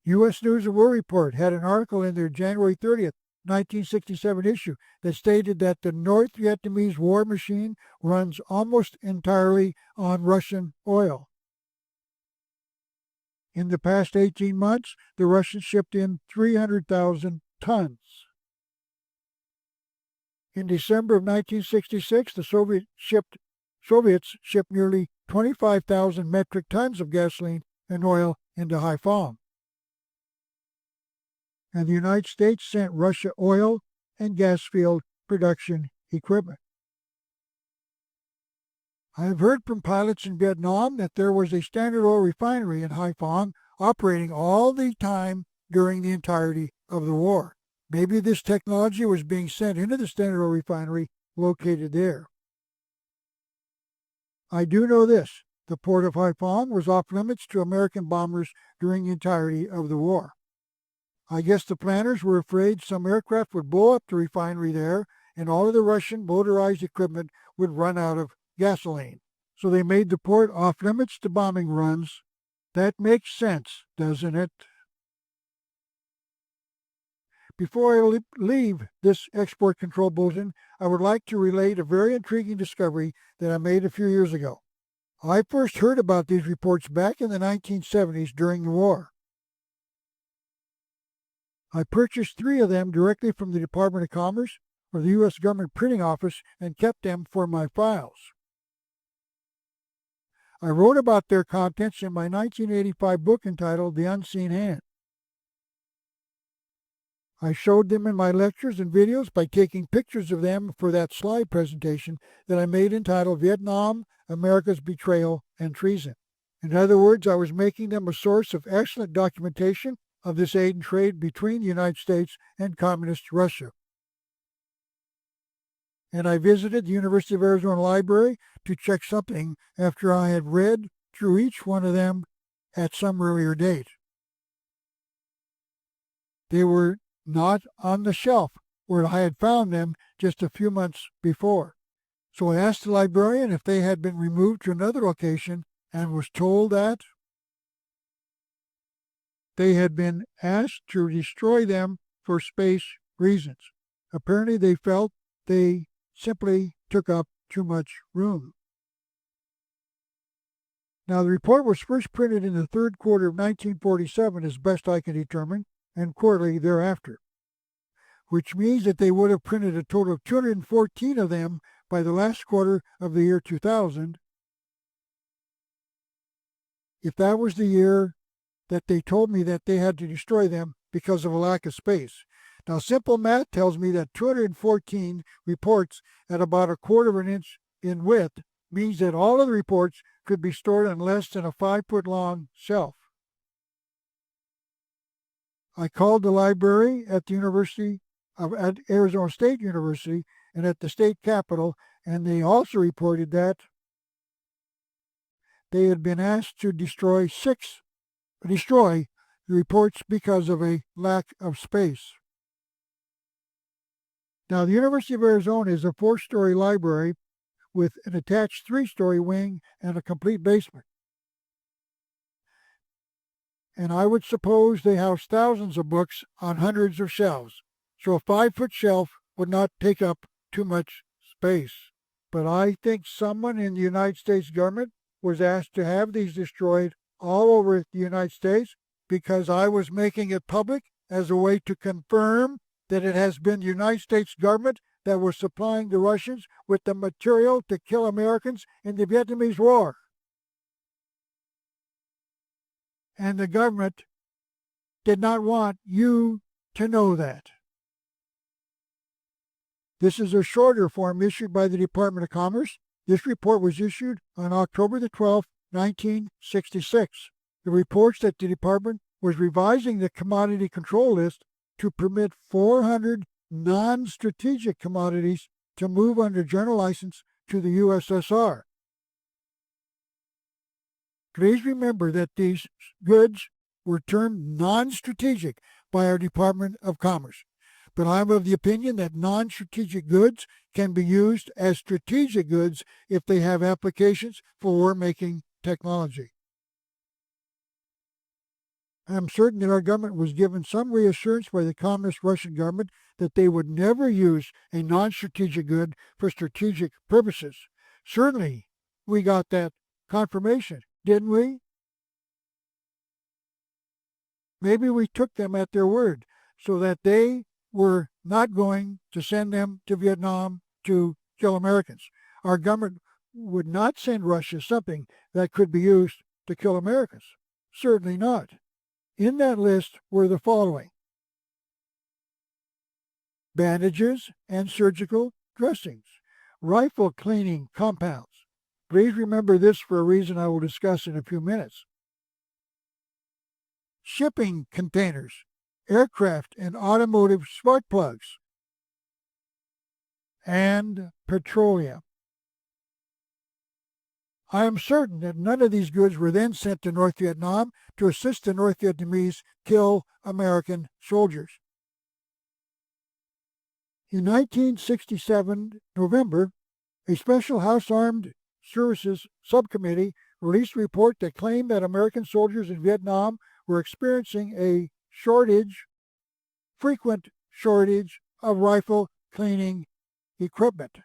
U.S. News and World Report had an article in their January 30th, 1967 issue that stated that the North Vietnamese war machine runs almost entirely on Russian oil. In the past 18 months, the Russians shipped in 300,000 tons. In December of 1966, the Soviets shipped nearly 25,000 metric tons of gasoline and oil into Haiphong. And the United States sent Russia oil and gas field production equipment. I have heard from pilots in Vietnam that there was a Standard Oil refinery in Haiphong operating all the time during the entirety of the war. Maybe this technology was being sent into the Standard Oil refinery located there. I do know this: the port of Haiphong was off limits to American bombers during the entirety of the war. I guess the planners were afraid some aircraft would blow up the refinery there and all of the Russian motorized equipment would run out of gasoline. So they made the port off limits to bombing runs. That makes sense, doesn't it? Before I leave this export control bulletin, I would like to relate a very intriguing discovery that I made a few years ago. I first heard about these reports back in the 1970s during the war. I purchased 3 of them directly from the Department of Commerce or the U.S. Government Printing Office and kept them for my files. I wrote about their contents in my 1985 book entitled The Unseen Hand. I showed them in my lectures and videos by taking pictures of them for that slide presentation that I made entitled Vietnam, America's Betrayal and Treason. In other words, I was making them a source of excellent documentation of this aid and trade between the United States and Communist Russia. and I visited the University of Arizona Library to check something after I had read through each one of them at some earlier date. They were not on the shelf where I had found them just a few months before. So I asked the librarian if they had been removed to another location and was told that they had been asked to destroy them for space reasons. Apparently they felt they simply took up too much room. Now, the report was first printed in the third quarter of 1947, as best I can determine, and quarterly thereafter, which means that they would have printed a total of 214 of them by the last quarter of the year 2000, if that was the year that they told me that they had to destroy them because of a lack of space. Now, simple math tells me that 214 reports at about a quarter of an inch in width means that all of the reports could be stored on less than a 5-foot long shelf. I called the library at at Arizona State University and at the state capitol, and they also reported that they had been asked to destroy the reports because of a lack of space. Now, the University of Arizona is a 4-story library with an attached 3-story wing and a complete basement. And I would suppose they house thousands of books on hundreds of shelves, so a 5-foot shelf would not take up too much space. But I think someone in the United States government was asked to have these destroyed all over the United States because I was making it public as a way to confirm that it has been the United States government that was supplying the Russians with the material to kill Americans in the Vietnamese War. And the government did not want you to know that. This is a shorter form issued by the Department of Commerce. This report was issued on October the 12th, 1966. It reports that the department was revising the commodity control list to permit 400 non-strategic commodities to move under general license to the USSR. Please remember that these goods were termed non-strategic by our Department of Commerce. But I'm of the opinion that non-strategic goods can be used as strategic goods if they have applications for war-making technology. I'm certain that our government was given some reassurance by the Communist Russian government that they would never use a non-strategic good for strategic purposes. Certainly, we got that confirmation, didn't we? Maybe we took them at their word so that they were not going to send them to Vietnam to kill Americans. Our government would not send Russia something that could be used to kill Americans. Certainly not. In that list were the following: bandages and surgical dressings, rifle cleaning compounds. Please remember this for a reason I will discuss in a few minutes. Shipping containers, aircraft and automotive spark plugs, and petroleum. I am certain that none of these goods were then sent to North Vietnam to assist the North Vietnamese kill American soldiers. In 1967, November, a special House Armed Services Subcommittee released a report that claimed that American soldiers in Vietnam were experiencing a frequent shortage of rifle cleaning equipment.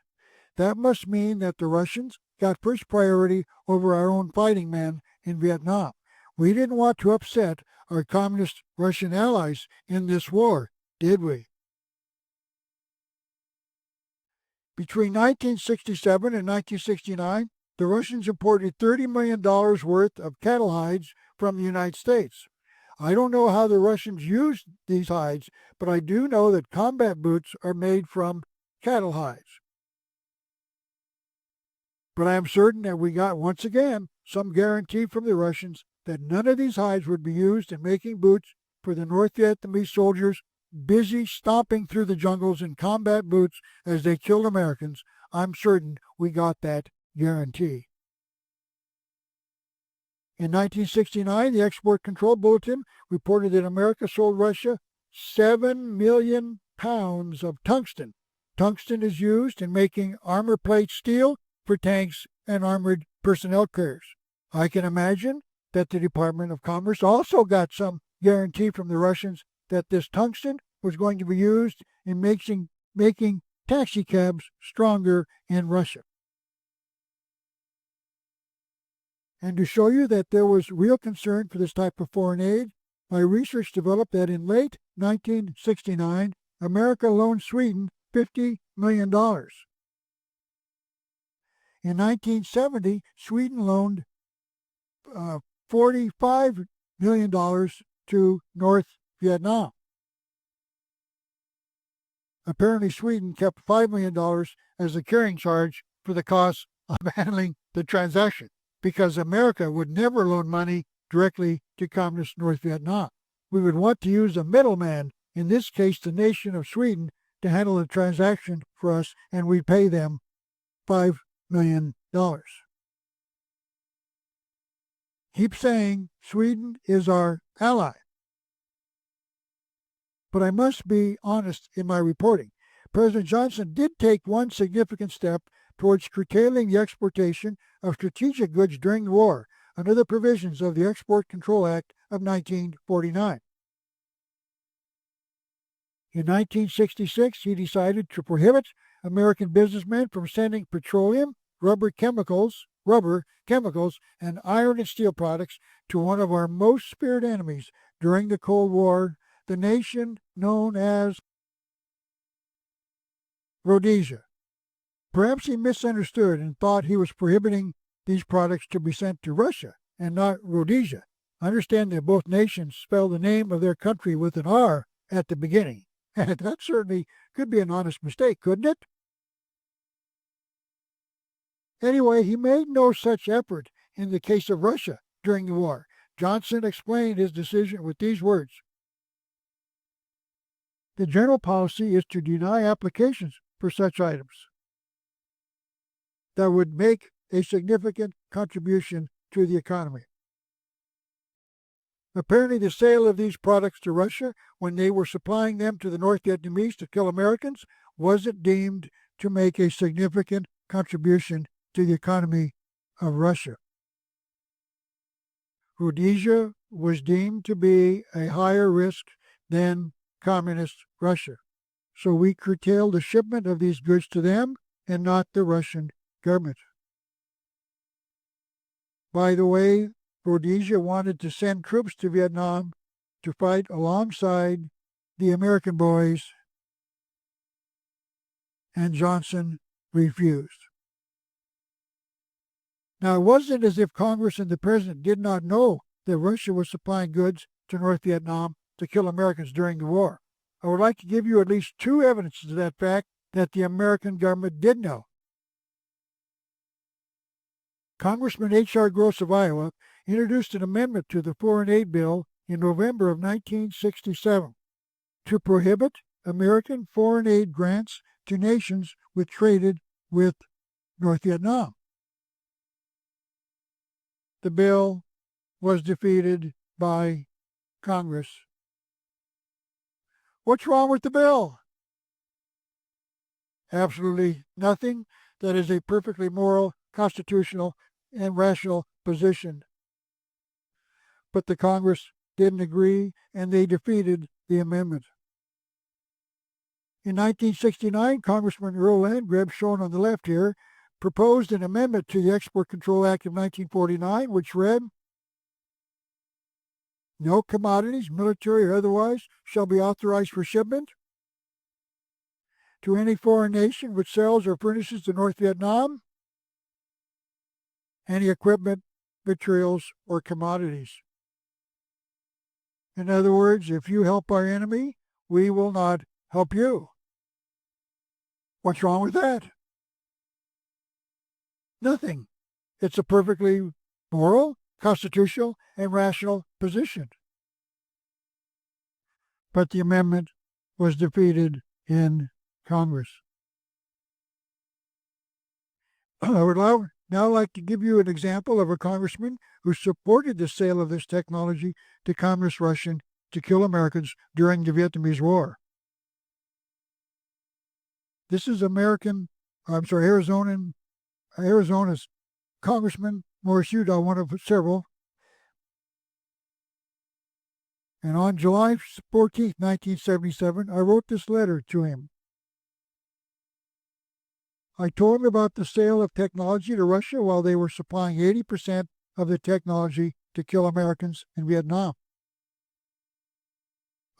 That must mean that the Russians got first priority over our own fighting men in Vietnam. We didn't want to upset our communist Russian allies in this war, did we? Between 1967 and 1969, the Russians imported $30 million worth of cattle hides from the United States. I don't know how the Russians used these hides, but I do know that combat boots are made from cattle hides. But I am certain that we got, once again, some guarantee from the Russians that none of these hides would be used in making boots for the North Vietnamese soldiers busy stomping through the jungles in combat boots as they killed Americans, I'm certain we got that guarantee. In 1969, the Export Control Bulletin reported that America sold Russia 7 million pounds of tungsten. Tungsten is used in making armor plate steel for tanks and armored personnel carriers. I can imagine that the Department of Commerce also got some guarantee from the Russians that this tungsten was going to be used in making taxi cabs stronger in Russia. And to show you that there was real concern for this type of foreign aid, my research developed that in late 1969, America loaned Sweden $50 million. In 1970, Sweden loaned $45 million to North Vietnam. Apparently, Sweden kept $5 million as a carrying charge for the cost of handling the transaction, because America would never loan money directly to Communist North Vietnam. We would want to use a middleman, in this case the nation of Sweden, to handle the transaction for us, and we'd pay them $5 million. Keep saying Sweden is our ally. But I must be honest in my reporting. President Johnson did take one significant step towards curtailing the exportation of strategic goods during the war under the provisions of the Export Control Act of 1949. In 1966, he decided to prohibit American businessmen from sending petroleum, rubber chemicals, and iron and steel products to one of our most feared enemies during the Cold War, the nation known as Rhodesia. Perhaps he misunderstood and thought he was prohibiting these products to be sent to Russia and not Rhodesia. Understand that both nations spell the name of their country with an R at the beginning. And that certainly could be an honest mistake, couldn't it? Anyway, he made no such effort in the case of Russia during the war. Johnson explained his decision with these words: "The general policy is to deny applications for such items that would make a significant contribution to the economy." Apparently, the sale of these products to Russia, when they were supplying them to the North Vietnamese to kill Americans, wasn't deemed to make a significant contribution to the economy of Russia. Rhodesia was deemed to be a higher risk than communist Russia, so we curtailed the shipment of these goods to them and not the Russian government. By the way, Rhodesia wanted to send troops to Vietnam to fight alongside the American boys, and Johnson refused. Now, it wasn't as if Congress and the President did not know that Russia was supplying goods to North Vietnam to kill Americans during the war. I would like to give you at least two evidences of that fact that the American government did know. Congressman H.R. Gross of Iowa introduced an amendment to the Foreign Aid Bill in November of 1967 to prohibit American foreign aid grants to nations which traded with North Vietnam. The bill was defeated by Congress. What's wrong with the bill? Absolutely nothing. That is a perfectly moral, constitutional, and rational position. But the Congress didn't agree, and they defeated the amendment. In 1969, Congressman Earl Landgrab, shown on the left here, proposed an amendment to the Export Control Act of 1949, which read, "No commodities, military or otherwise, shall be authorized for shipment to any foreign nation which sells or furnishes to North Vietnam any equipment, materials, or commodities." In other words, if you help our enemy, we will not help you. What's wrong with that? Nothing. It's a perfectly moral, constitutional, and rational position. But the amendment was defeated in Congress. I would now like to give you an example of a congressman who supported the sale of this technology to Communist Russia to kill Americans during the Vietnamese War. This is Arizona's Congressman Morris Udall, one of several. And on July 14, 1977, I wrote this letter to him. I told him about the sale of technology to Russia while they were supplying 80% of the technology to kill Americans in Vietnam.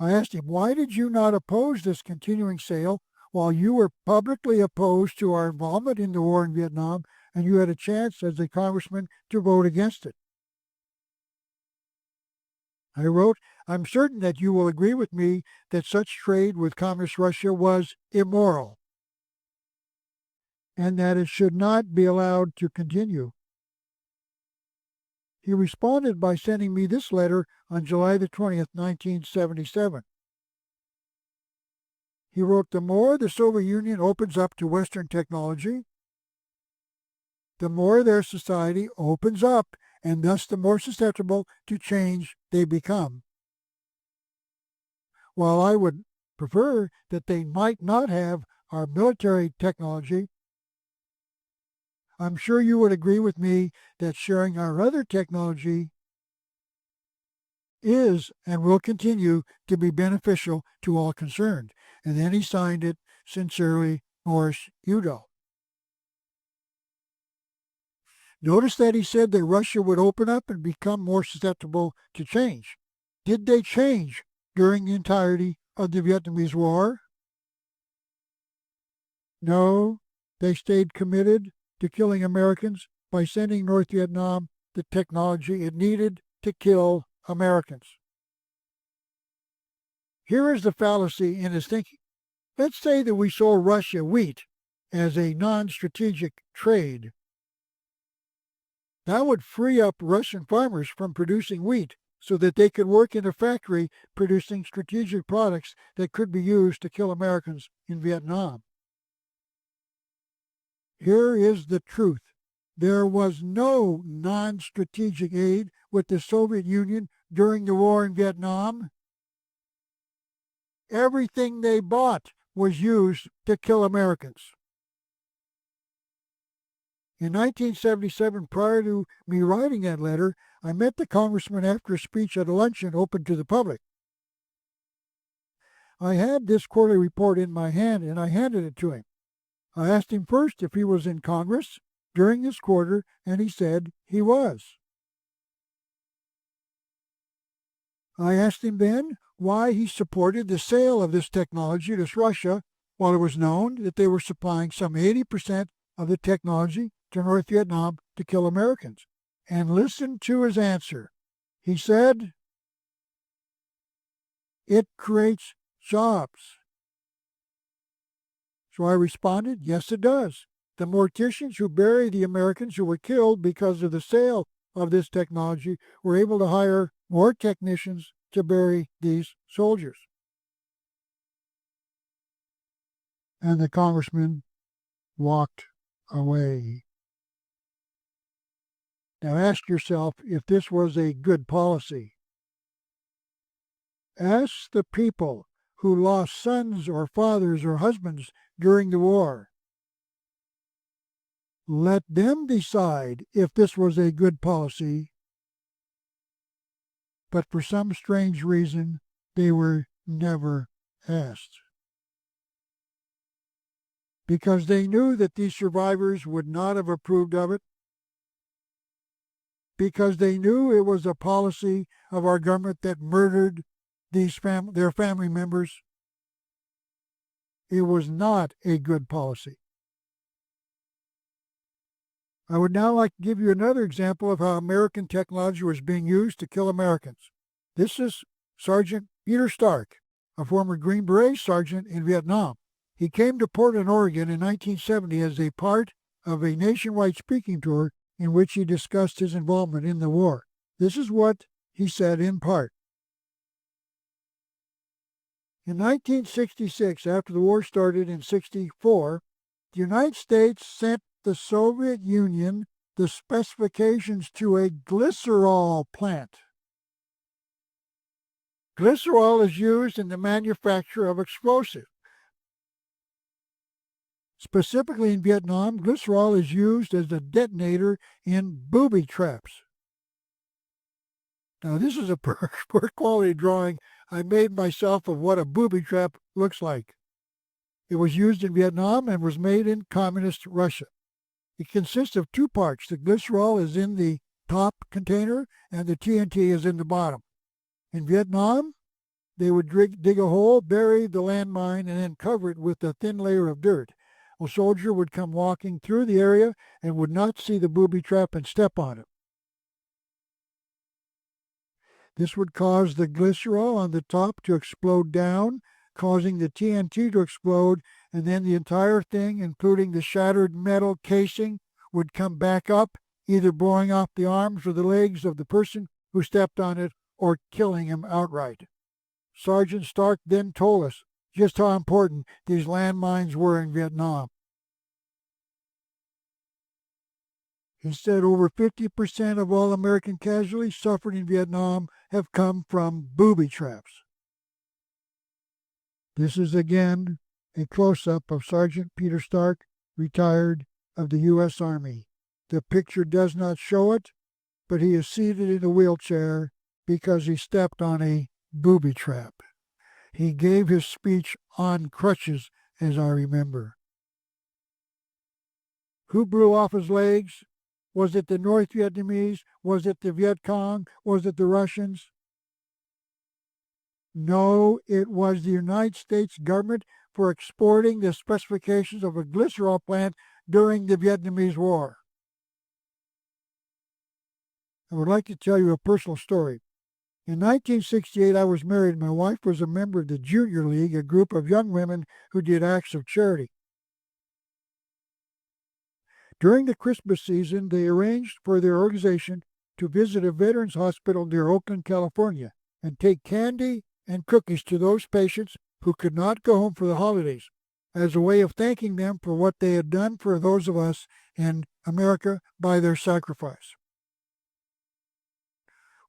I asked him, why did you not oppose this continuing sale while you were publicly opposed to our involvement in the war in Vietnam and you had a chance as a congressman to vote against it? I wrote, I'm certain that you will agree with me that such trade with Communist Russia was immoral and that it should not be allowed to continue. He responded by sending me this letter on July the 20th, 1977. He wrote, the more the Soviet Union opens up to Western technology, the more their society opens up, and thus the more susceptible to change they become. While I would prefer that they might not have our military technology, I'm sure you would agree with me that sharing our other technology is and will continue to be beneficial to all concerned. And then he signed it, sincerely, Morris Udall. Notice that he said that Russia would open up and become more susceptible to change. Did they change during the entirety of the Vietnamese War? No, they stayed committed to killing Americans by sending North Vietnam the technology it needed to kill Americans. Here is the fallacy in his thinking. Let's say that we sold Russia wheat as a non-strategic trade. That would free up Russian farmers from producing wheat so that they could work in a factory producing strategic products that could be used to kill Americans in Vietnam. Here is the truth. There was no non-strategic aid with the Soviet Union during the war in Vietnam. Everything they bought was used to kill Americans. In 1977, prior to me writing that letter, I met the congressman after a speech at a luncheon open to the public. I had this quarterly report in my hand and I handed it to him. I asked him first if he was in Congress during this quarter, and he said he was. I asked him then why he supported the sale of this technology to Russia while it was known that they were supplying some 80% of the technology to North Vietnam to kill Americans. And listen to his answer. He said, it creates jobs. So I responded, yes, it does. The morticians who bury the Americans who were killed because of the sale of this technology were able to hire more technicians to bury these soldiers. And the congressman walked away. Now ask yourself if this was a good policy. Ask the people who lost sons or fathers or husbands during the war. Let them decide if this was a good policy. But for some strange reason, they were never asked. Because they knew that these survivors would not have approved of it. Because they knew it was a policy of our government that murdered their family members. It was not a good policy. I would now like to give you another example of how American technology was being used to kill Americans. This is Sergeant Peter Stark, a former Green Beret sergeant in Vietnam. He came to Portland, Oregon in 1970 as a part of a nationwide speaking tour in which he discussed his involvement in the war. This is what he said in part. In 1966, after the war started in 64, the United States sent the Soviet Union the specifications to a glycerol plant. Glycerol is used in the manufacture of explosives. Specifically in Vietnam, glycerol is used as a detonator in booby traps. Now, this is a poor quality drawing I made myself of what a booby trap looks like. It was used in Vietnam and was made in communist Russia. It consists of two parts. The glycerol is in the top container and the TNT is in the bottom. In Vietnam, they would dig a hole, bury the landmine, and then cover it with a thin layer of dirt. A soldier would come walking through the area and would not see the booby trap and step on it. This would cause the glycerol on the top to explode down, causing the TNT to explode, and then the entire thing, including the shattered metal casing, would come back up, either blowing off the arms or the legs of the person who stepped on it or killing him outright. Sergeant Stark then told us just how important these landmines were in Vietnam. He said over 50% of all American casualties suffered in Vietnam have come from booby traps. This is again a close-up of Sergeant Peter Stark, retired, of the U.S. Army. The picture does not show it, but he is seated in a wheelchair because he stepped on a booby trap. He gave his speech on crutches, as I remember. Who blew off his legs? Was it the North Vietnamese? Was it the Viet Cong? Was it the Russians? No, it was the United States government for exporting the specifications of a glycerol plant during the Vietnamese War. I would like to tell you a personal story. In 1968, I was married. My wife was a member of the Junior League, a group of young women who did acts of charity. During the Christmas season, they arranged for their organization to visit a veterans hospital near Oakland, California, and take candy and cookies to those patients who could not go home for the holidays, as a way of thanking them for what they had done for those of us in America by their sacrifice.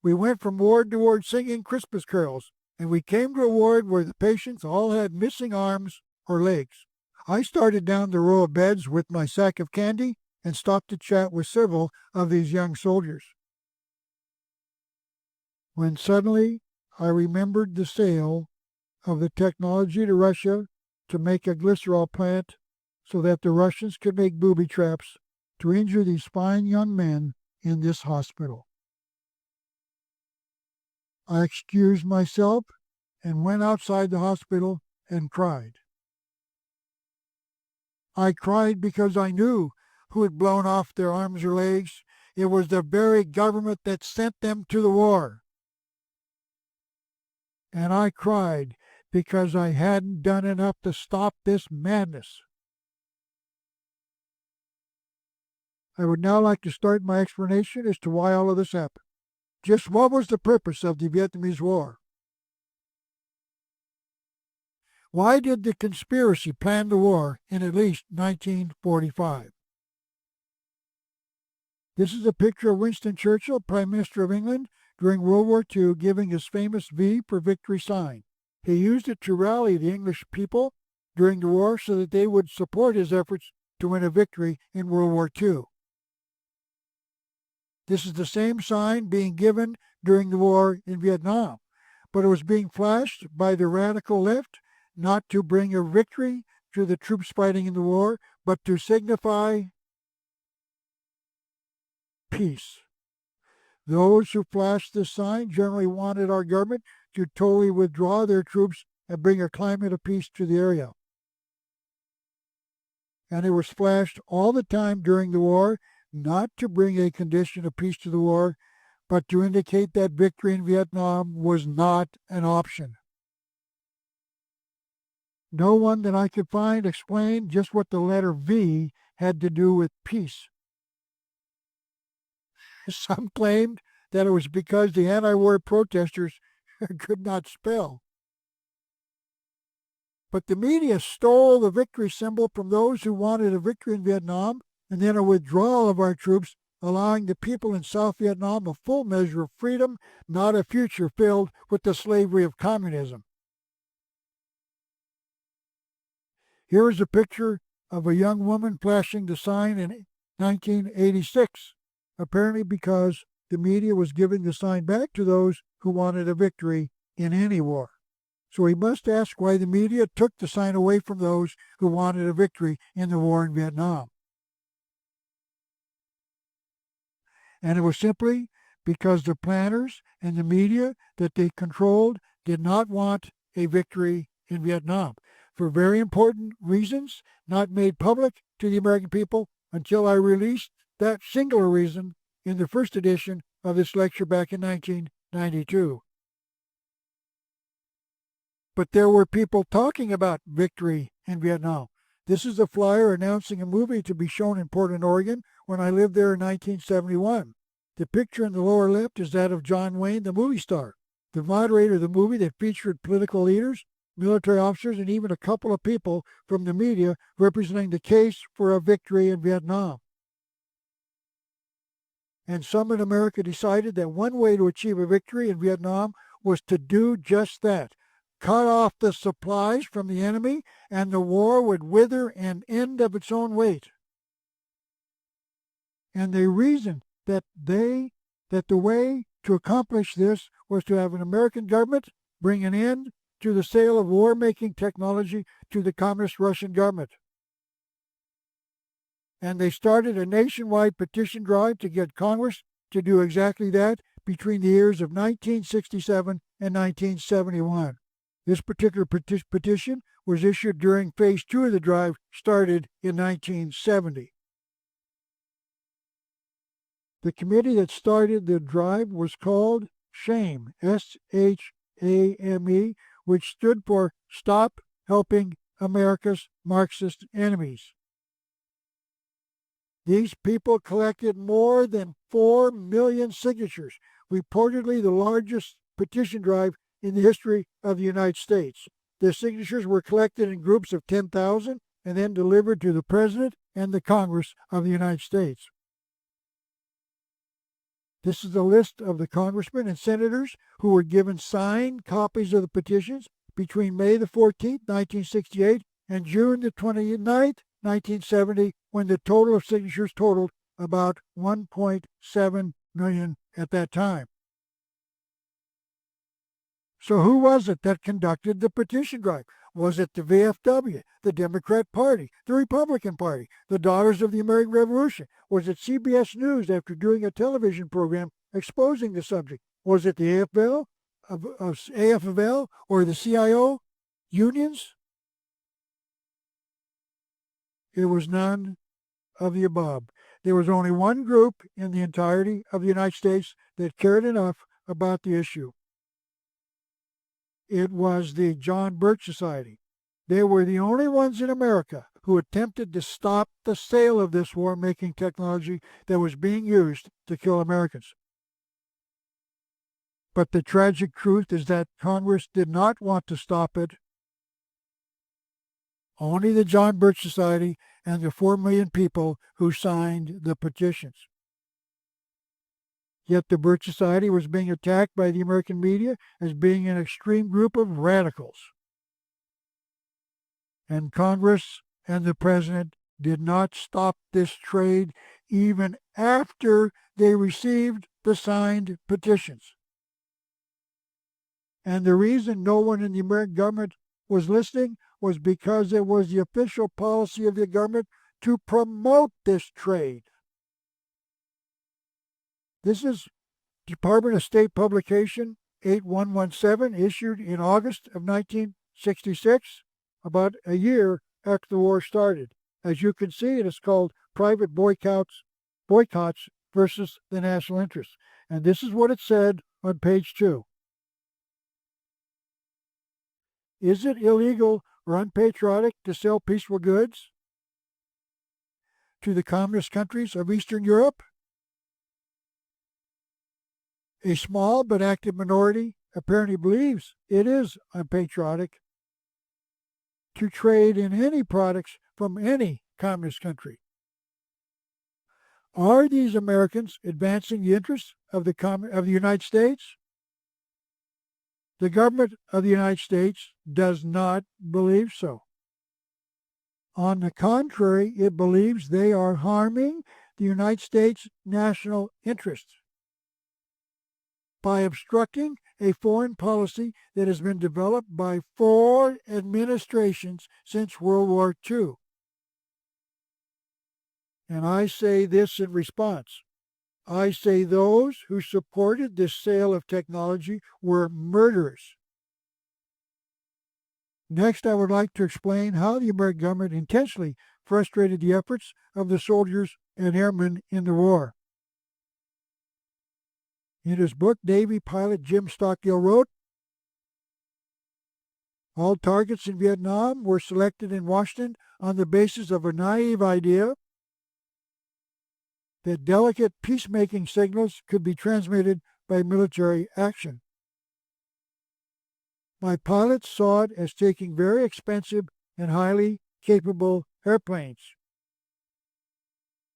We went from ward to ward singing Christmas carols, and we came to a ward where the patients all had missing arms or legs. I started down the row of beds with my sack of candy and stopped to chat with several of these young soldiers. When suddenly I remembered the sale of the technology to Russia to make a glycerol plant so that the Russians could make booby traps to injure these fine young men in this hospital. I excused myself and went outside the hospital and cried. I cried because I knew who had blown off their arms or legs. It was the very government that sent them to the war. And I cried because I hadn't done enough to stop this madness. I would now like to start my explanation as to why all of this happened. Just what was the purpose of the Vietnamese War? Why did the conspiracy plan the war in at least 1945? This is a picture of Winston Churchill, Prime Minister of England, during World War II, giving his famous V for victory sign. He used it to rally the English people during the war so that they would support his efforts to win a victory in World War II. This is the same sign being given during the war in Vietnam, but it was being flashed by the radical left not to bring a victory to the troops fighting in the war, but to signify peace. Those who flashed this sign generally wanted our government to totally withdraw their troops and bring a climate of peace to the area. And it was flashed all the time during the war, not to bring a condition of peace to the war, but to indicate that victory in Vietnam was not an option. No one that I could find explained just what the letter V had to do with peace. Some claimed that it was because the anti-war protesters could not spell. But the media stole the victory symbol from those who wanted a victory in Vietnam and then a withdrawal of our troops, allowing the people in South Vietnam a full measure of freedom, not a future filled with the slavery of communism. Here is a picture of a young woman flashing the sign in 1986, apparently because the media was giving the sign back to those who wanted a victory in any war. So we must ask why the media took the sign away from those who wanted a victory in the war in Vietnam. And it was simply because the planners and the media that they controlled did not want a victory in Vietnam for very important reasons not made public to the American people until I released that singular reason in the first edition of this lecture back in 1992. But there were people talking about victory in Vietnam. This is a flyer announcing a movie to be shown in Portland, Oregon, when I lived there in 1971. The picture in the lower left is that of John Wayne, the movie star, the moderator of the movie that featured political leaders, military officers, and even a couple of people from the media representing the case for a victory in Vietnam. And some in America decided that one way to achieve a victory in Vietnam was to do just that. Cut off the supplies from the enemy, and the war would wither and end of its own weight. And they reasoned that the way to accomplish this was to have an American government bring an end to the sale of war-making technology to the Communist Russian government. And they started a nationwide petition drive to get Congress to do exactly that between the years of 1967 and 1971. This particular petition was issued during Phase 2 of the drive, started in 1970. The committee that started the drive was called SHAME, S-H-A-M-E, which stood for Stop Helping America's Marxist Enemies. These people collected more than 4 million signatures, reportedly the largest petition drive in the history of the United States. The signatures were collected in groups of 10,000 and then delivered to the President and the Congress of the United States. This is a list of the congressmen and senators who were given signed copies of the petitions between May the 14th, 1968 and June the 29th, 1970, when the total of signatures totaled about 1.7 million at that time. So who was it that conducted the petition drive? Was it the VFW, the Democrat Party, the Republican Party, the Daughters of the American Revolution? Was it CBS News after doing a television program exposing the subject? Was it the AFL or the CIO unions? It was none of the above. There was only one group in the entirety of the United States that cared enough about the issue. It was the John Birch Society. They were the only ones in America who attempted to stop the sale of this war-making technology that was being used to kill Americans. But the tragic truth is that Congress did not want to stop it. Only the John Birch Society and the 4 million people who signed the petitions. Yet the Birch Society was being attacked by the American media as being an extreme group of radicals. And Congress and the President did not stop this trade even after they received the signed petitions. And the reason no one in the American government was listening was because it was the official policy of the government to promote this trade. This is Department of State publication 8117, issued in August of 1966, about a year after the war started. As you can see, it is called Private Boycotts versus the National Interest. And this is what it said on page 2. Is it illegal or unpatriotic to sell peaceful goods to the communist countries of Eastern Europe? A small but active minority apparently believes it is unpatriotic. to trade in any products from any communist country. Are these Americans advancing the interests of the United States? The government of the United States does not believe so. On the contrary, it believes they are harming the United States national interests by obstructing a foreign policy that has been developed by 4 administrations since World War II. And I say this in response. I say those who supported this sale of technology were murderers. Next, I would like to explain how the American government intentionally frustrated the efforts of the soldiers and airmen in the war. In his book, Navy pilot Jim Stockdale wrote, all targets in Vietnam were selected in Washington on the basis of a naive idea that delicate peacemaking signals could be transmitted by military action. My pilots saw it as taking very expensive and highly capable airplanes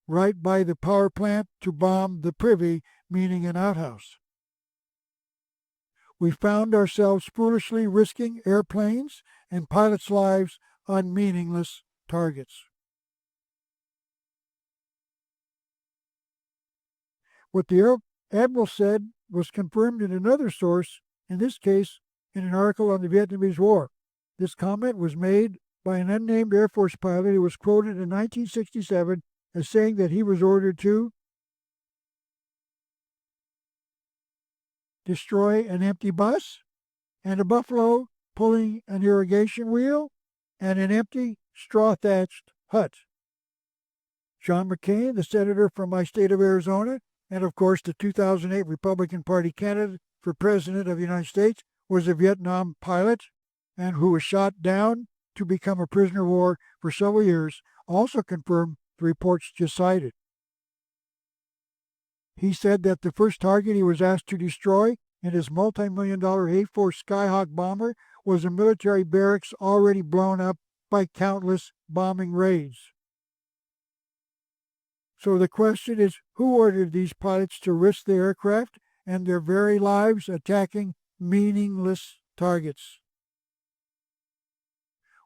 right by the power plant to bomb the privy, meaning an outhouse. We found ourselves foolishly risking airplanes and pilots' lives on meaningless targets. What the Admiral said was confirmed in another source, in this case in an article on the Vietnamese War. This comment was made by an unnamed Air Force pilot who was quoted in 1967 as saying that he was ordered to destroy an empty bus and a buffalo pulling an irrigation wheel and an empty straw-thatched hut. John McCain, the senator from my state of Arizona, and of course the 2008 Republican Party candidate for President of the United States, was a Vietnam pilot and who was shot down to become a prisoner of war for several years, also confirmed the reports just cited. He said that the first target he was asked to destroy in his multi-million-dollar A-4 Skyhawk bomber was a military barracks already blown up by countless bombing raids. So the question is, who ordered these pilots to risk their aircraft and their very lives attacking meaningless targets?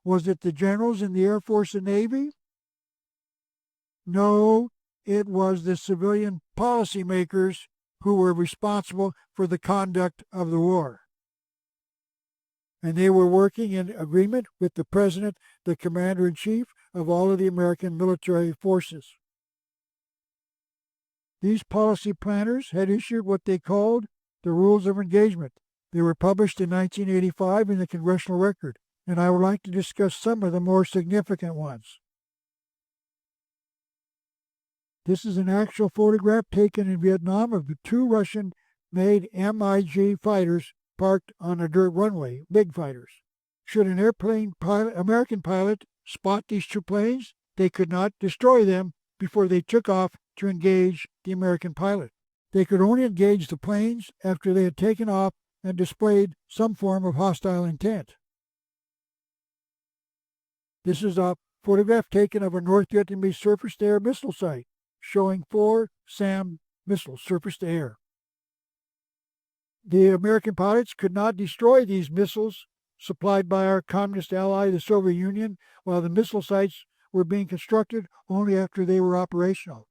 Was it the generals in the Air Force and Navy? No, it was the civilian policymakers who were responsible for the conduct of the war. And they were working in agreement with the President, the Commander-in-Chief of all of the American military forces. These policy planners had issued what they called the Rules of Engagement. They were published in 1985 in the Congressional Record, and I would like to discuss some of the more significant ones. This is an actual photograph taken in Vietnam of the 2 Russian-made MiG fighters parked on a dirt runway, big fighters. Should an American pilot spot these 2 planes, they could not destroy them before they took off to engage the American pilot. They could only engage the planes after they had taken off and displayed some form of hostile intent. This is a photograph taken of a North Vietnamese surface-to-air missile site, showing 4 SAM missiles, surface-to-air. The American pilots could not destroy these missiles supplied by our communist ally, the Soviet Union, while the missile sites were being constructed only after they were operational.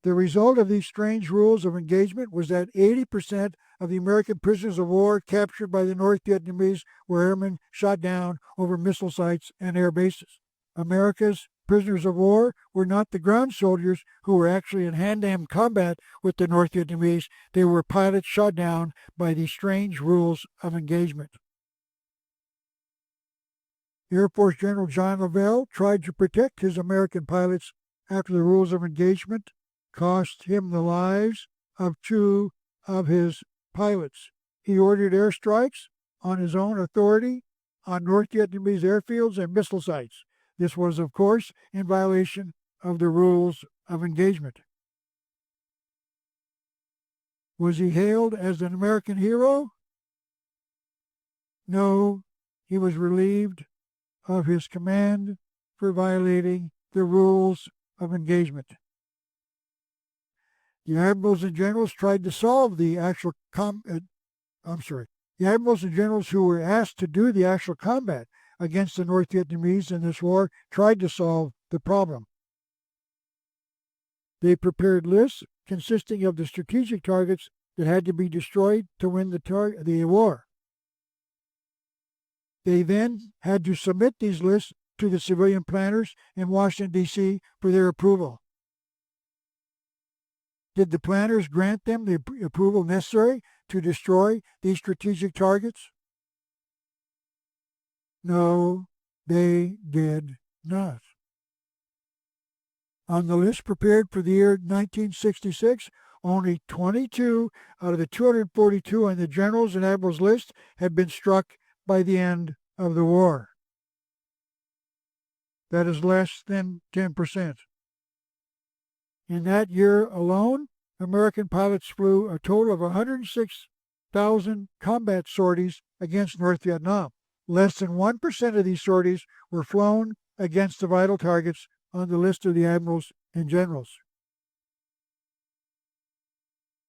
The result of these strange rules of engagement was that 80% of the American prisoners of war captured by the North Vietnamese were airmen shot down over missile sites and air bases. America's prisoners of war were not the ground soldiers who were actually in hand-to-hand combat with the North Vietnamese. They were pilots shot down by these strange rules of engagement. Air Force General John Lavelle tried to protect his American pilots after the rules of engagement cost him the lives of 2 of his pilots. He ordered airstrikes on his own authority on North Vietnamese airfields and missile sites. This was, of course, in violation of the rules of engagement. Was he hailed as an American hero? No, he was relieved of his command for violating the rules of engagement. The admirals and generals tried to solve the actual the admirals and generals who were asked to do the actual combat against the North Vietnamese in this war tried to solve the problem. They prepared lists consisting of the strategic targets that had to be destroyed to win the war. They then had to submit these lists to the civilian planners in Washington, D.C. for their approval. Did the planners grant them the approval necessary to destroy these strategic targets? No, they did not. On the list prepared for the year 1966, only 22 out of the 242 on the generals and admirals list had been struck by the end of the war. That is less than 10%. In that year alone, American pilots flew a total of 106,000 combat sorties against North Vietnam. Less than 1% of these sorties were flown against the vital targets on the list of the admirals and generals.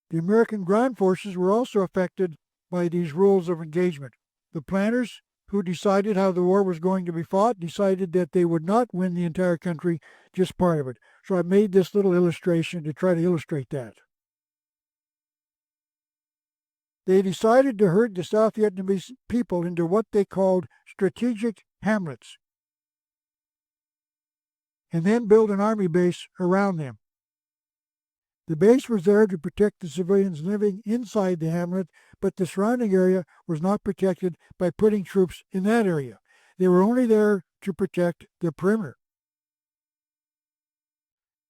The American ground forces were also affected by these rules of engagement. The planners who decided how the war was going to be fought decided that they would not win the entire country, just part of it. So I made this little illustration to try to illustrate that. They decided to herd the South Vietnamese people into what they called strategic hamlets, and then build an army base around them. The base was there to protect the civilians living inside the hamlet, but the surrounding area was not protected by putting troops in that area. They were only there to protect the perimeter.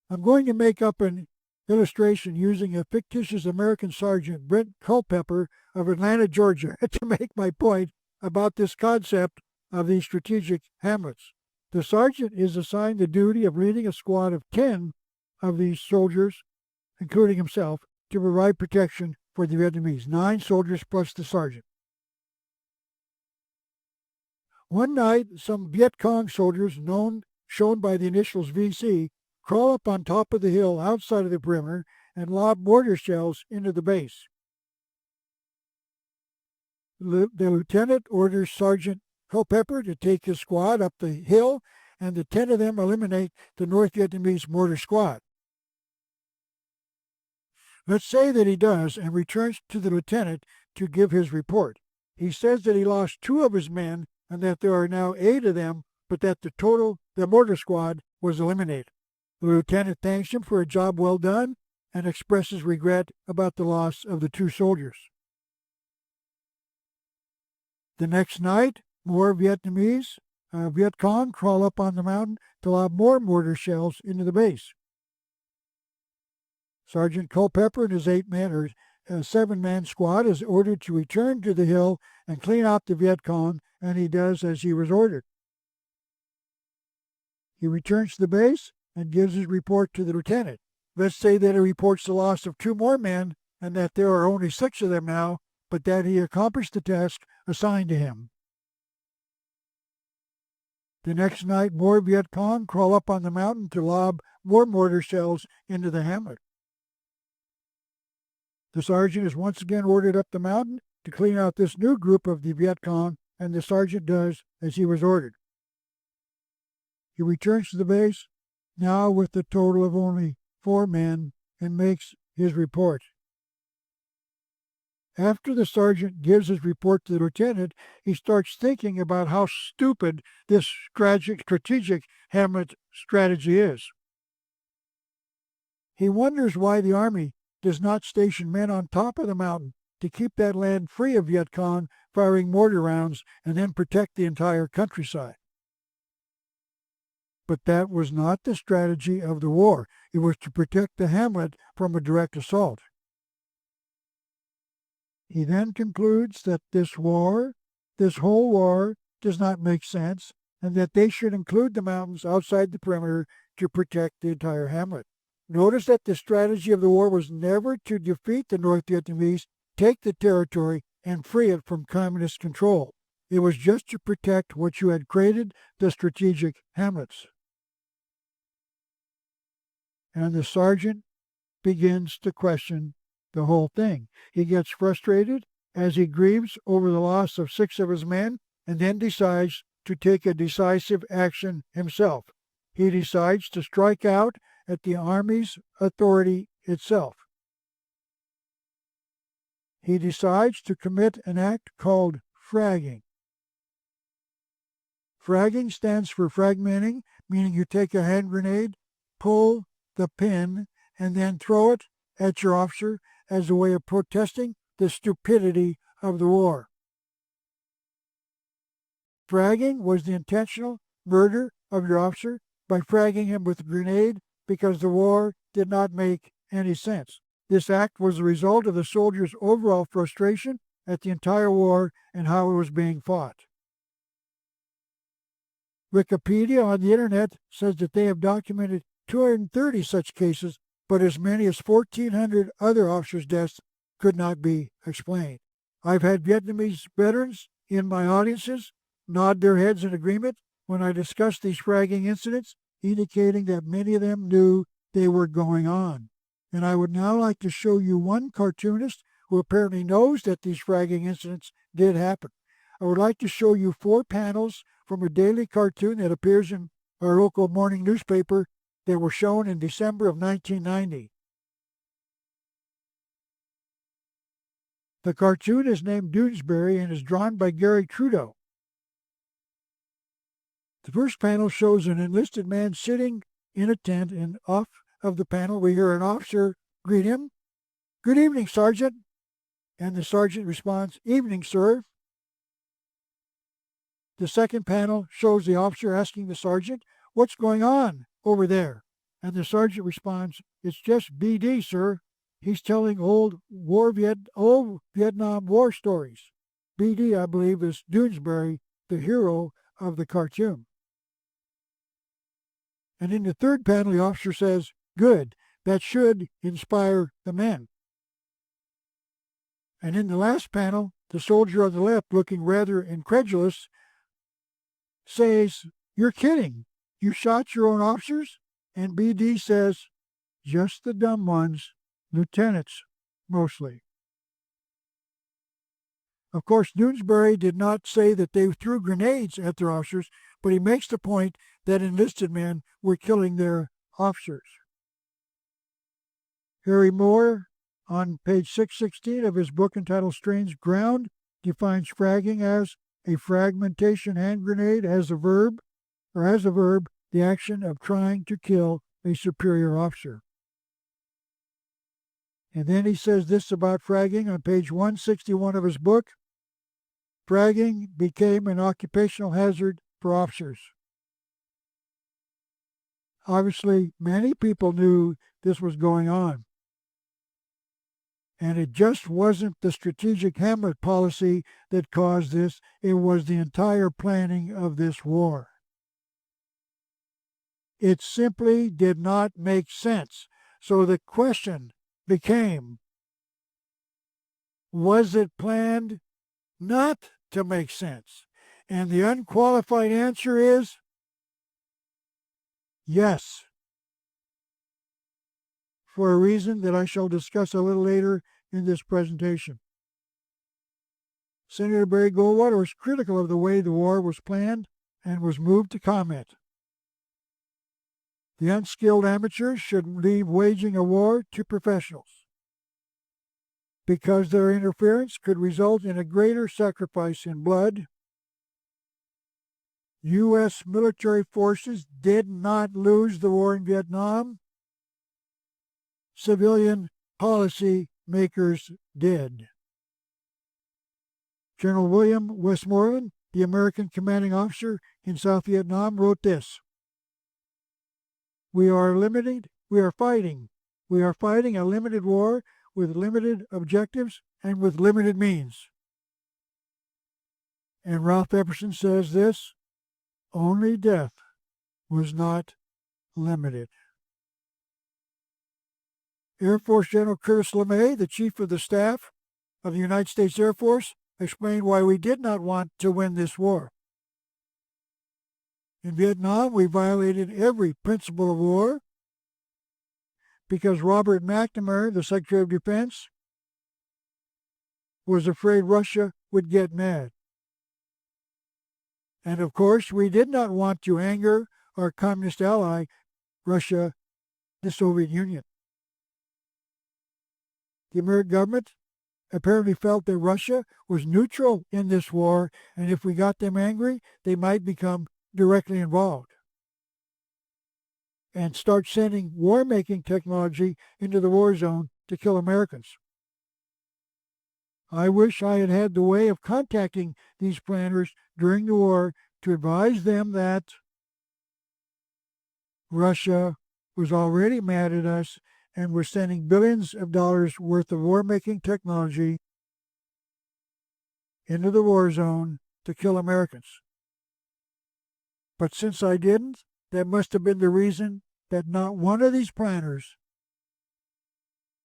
I'm going to make up an illustration using a fictitious American sergeant, Brent Culpeper of Atlanta, Georgia, to make my point about this concept of these strategic hamlets. The sergeant is assigned the duty of leading a squad of 10 of these soldiers, including himself, to provide protection for the Vietnamese, 9 soldiers plus the sergeant. One night, some Viet Cong soldiers, shown by the initials VC, crawl up on top of the hill outside of the perimeter and lob mortar shells into the base. The lieutenant orders Sergeant Culpeper to take his squad up the hill, and the 10 of them eliminate the North Vietnamese mortar squad. Let's say that he does and returns to the lieutenant to give his report. He says that he lost 2 of his men and that there are now 8 of them, but that the mortar squad was eliminated. The lieutenant thanks him for a job well done and expresses regret about the loss of the 2 soldiers. The next night, more Viet Cong crawl up on the mountain to lob more mortar shells into the base. Sergeant Culpeper and his 7-man squad is ordered to return to the hill and clean out the Viet Cong, and he does as he was ordered. He returns to the base and gives his report to the lieutenant. Let's say that he reports the loss of 2 more men and that there are only 6 of them now, but that he accomplished the task assigned to him. The next night, more Viet Cong crawl up on the mountain to lob more mortar shells into the hamlet. The sergeant is once again ordered up the mountain to clean out this new group of the Viet Cong, and the sergeant does as he was ordered. He returns to the base, now with a total of only 4 men, and makes his report. After the sergeant gives his report to the lieutenant, he starts thinking about how stupid this strategic hamlet strategy is. He wonders why the Army does not station men on top of the mountain to keep that land free of Viet Cong firing mortar rounds and then protect the entire countryside. But that was not the strategy of the war. It was to protect the hamlet from a direct assault. He then concludes that this whole war, does not make sense, and that they should include the mountains outside the perimeter to protect the entire hamlet. Notice that the strategy of the war was never to defeat the North Vietnamese, take the territory, and free it from communist control. It was just to protect what you had created, the strategic hamlets. And the sergeant begins to question the whole thing. He gets frustrated as he grieves over the loss of 6 of his men and then decides to take a decisive action himself. He decides to strike out at the Army's authority itself. He decides to commit an act called fragging. Fragging stands for fragmenting, meaning you take a hand grenade, pull the pin, and then throw it at your officer as a way of protesting the stupidity of the war. Fragging was the intentional murder of your officer by fragging him with a grenade because the war did not make any sense. This act was the result of the soldiers' overall frustration at the entire war and how it was being fought. Wikipedia on the internet says that they have documented 230 such cases, but as many as 1,400 other officers' deaths could not be explained. I've had Vietnamese veterans in my audiences nod their heads in agreement when I discuss these fragging incidents, indicating that many of them knew they were going on. And I would now like to show you one cartoonist who apparently knows that these fragging incidents did happen. I would like to show you 4 panels from a daily cartoon that appears in our local morning newspaper that were shown in December of 1990. The cartoon is named Doonesbury and is drawn by Gary Trudeau. The first panel shows an enlisted man sitting in a tent, and off of the panel we hear an officer greet him. "Good evening, Sergeant." And the sergeant responds, "Evening, sir." The second panel shows the officer asking the sergeant, "What's going on over there?" And the sergeant responds, "It's just BD, sir. He's telling old Vietnam War stories." BD, I believe, is Doonesbury, the hero of the cartoon. And in the third panel, the officer says, "Good, that should inspire the men." And in the last panel, the soldier on the left, looking rather incredulous, says, "You're kidding. You shot your own officers?" And BD says, "Just the dumb ones, lieutenants, mostly." Of course, Doonesbury did not say that they threw grenades at their officers, but he makes the point that enlisted men were killing their officers. Harry Moore, on page 616 of his book entitled Strange Ground, defines fragging as a fragmentation hand grenade as a verb, the action of trying to kill a superior officer. And then he says this about fragging on page 161 of his book: fragging became an occupational hazard for officers. Obviously, many people knew this was going on. And it just wasn't the strategic hamlet policy that caused this. It was the entire planning of this war. It simply did not make sense. So the question became, was it planned not to make sense? And the unqualified answer is yes, for a reason that I shall discuss a little later in this presentation. Senator Barry Goldwater was critical of the way the war was planned and was moved to comment. The unskilled amateurs should leave waging a war to professionals, because their interference could result in a greater sacrifice in blood. U.S. military forces did not lose the war in Vietnam. Civilian policy makers did. General William Westmoreland, the American commanding officer in South Vietnam, wrote this: We are fighting a limited war with limited objectives and with limited means." And Ralph Epperson says this: "Only death was not limited." Air Force General Curtis LeMay, the Chief of the Staff of the United States Air Force, explained why we did not want to win this war. In Vietnam, we violated every principle of war because Robert McNamara, the Secretary of Defense, was afraid Russia would get mad. And of course, we did not want to anger our communist ally, Russia, the Soviet Union. The American government apparently felt that Russia was neutral in this war, and if we got them angry, they might become directly involved and start sending war-making technology into the war zone to kill Americans. I wish I had had the way of contacting these planners during the war to advise them that Russia was already mad at us and was sending billions of dollars worth of war-making technology into the war zone to kill Americans. But since I didn't, that must have been the reason that not one of these planners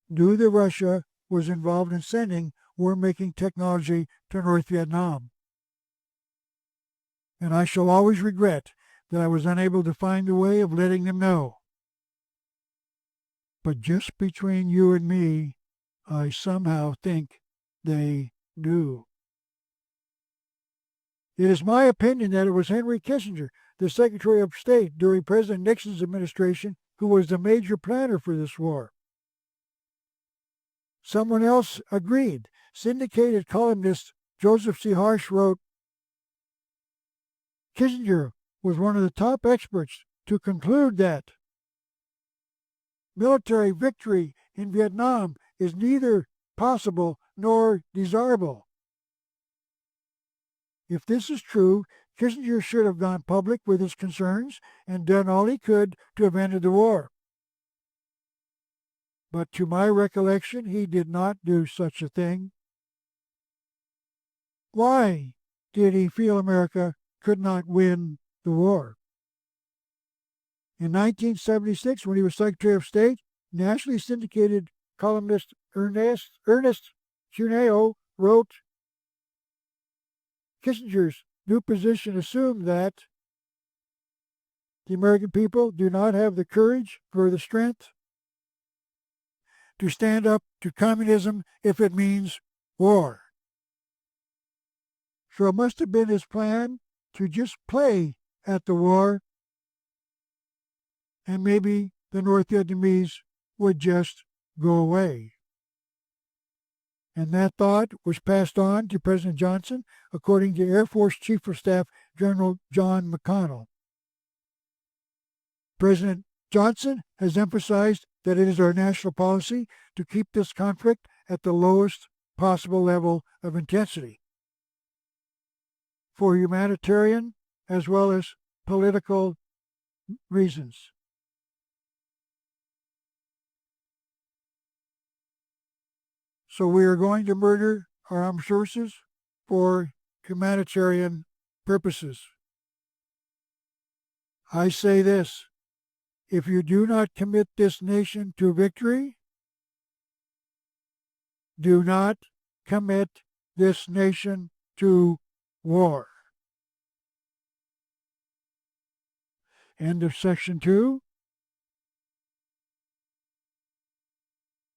knew that Russia was involved in sending war-making technology to North Vietnam. And I shall always regret that I was unable to find a way of letting them know. But just between you and me, I somehow think they do. It is my opinion that it was Henry Kissinger, the Secretary of State during President Nixon's administration, who was the major planner for this war. Someone else agreed. Syndicated columnist Joseph C. Harsh wrote, Kissinger was one of the top experts to conclude that military victory in Vietnam is neither possible nor desirable. If this is true, Kissinger should have gone public with his concerns and done all he could to have ended the war. But to my recollection, he did not do such a thing. Why did he feel America could not win the war? In 1976, when he was Secretary of State, nationally syndicated columnist Ernest Cuneo wrote, Kissinger's new position assumed that the American people do not have the courage or the strength to stand up to communism if it means war. So it must have been his plan to just play at the war, and maybe the North Vietnamese would just go away. And that thought was passed on to President Johnson, according to Air Force Chief of Staff General John McConnell. President Johnson has emphasized that it is our national policy to keep this conflict at the lowest possible level of intensity for humanitarian as well as political reasons. So we are going to murder our armed forces for humanitarian purposes. I say this, if you do not commit this nation to victory, do not commit this nation to war. End of section 2.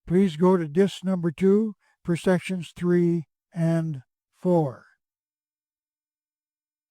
Please go to disc number 2 for sections 3 and 4.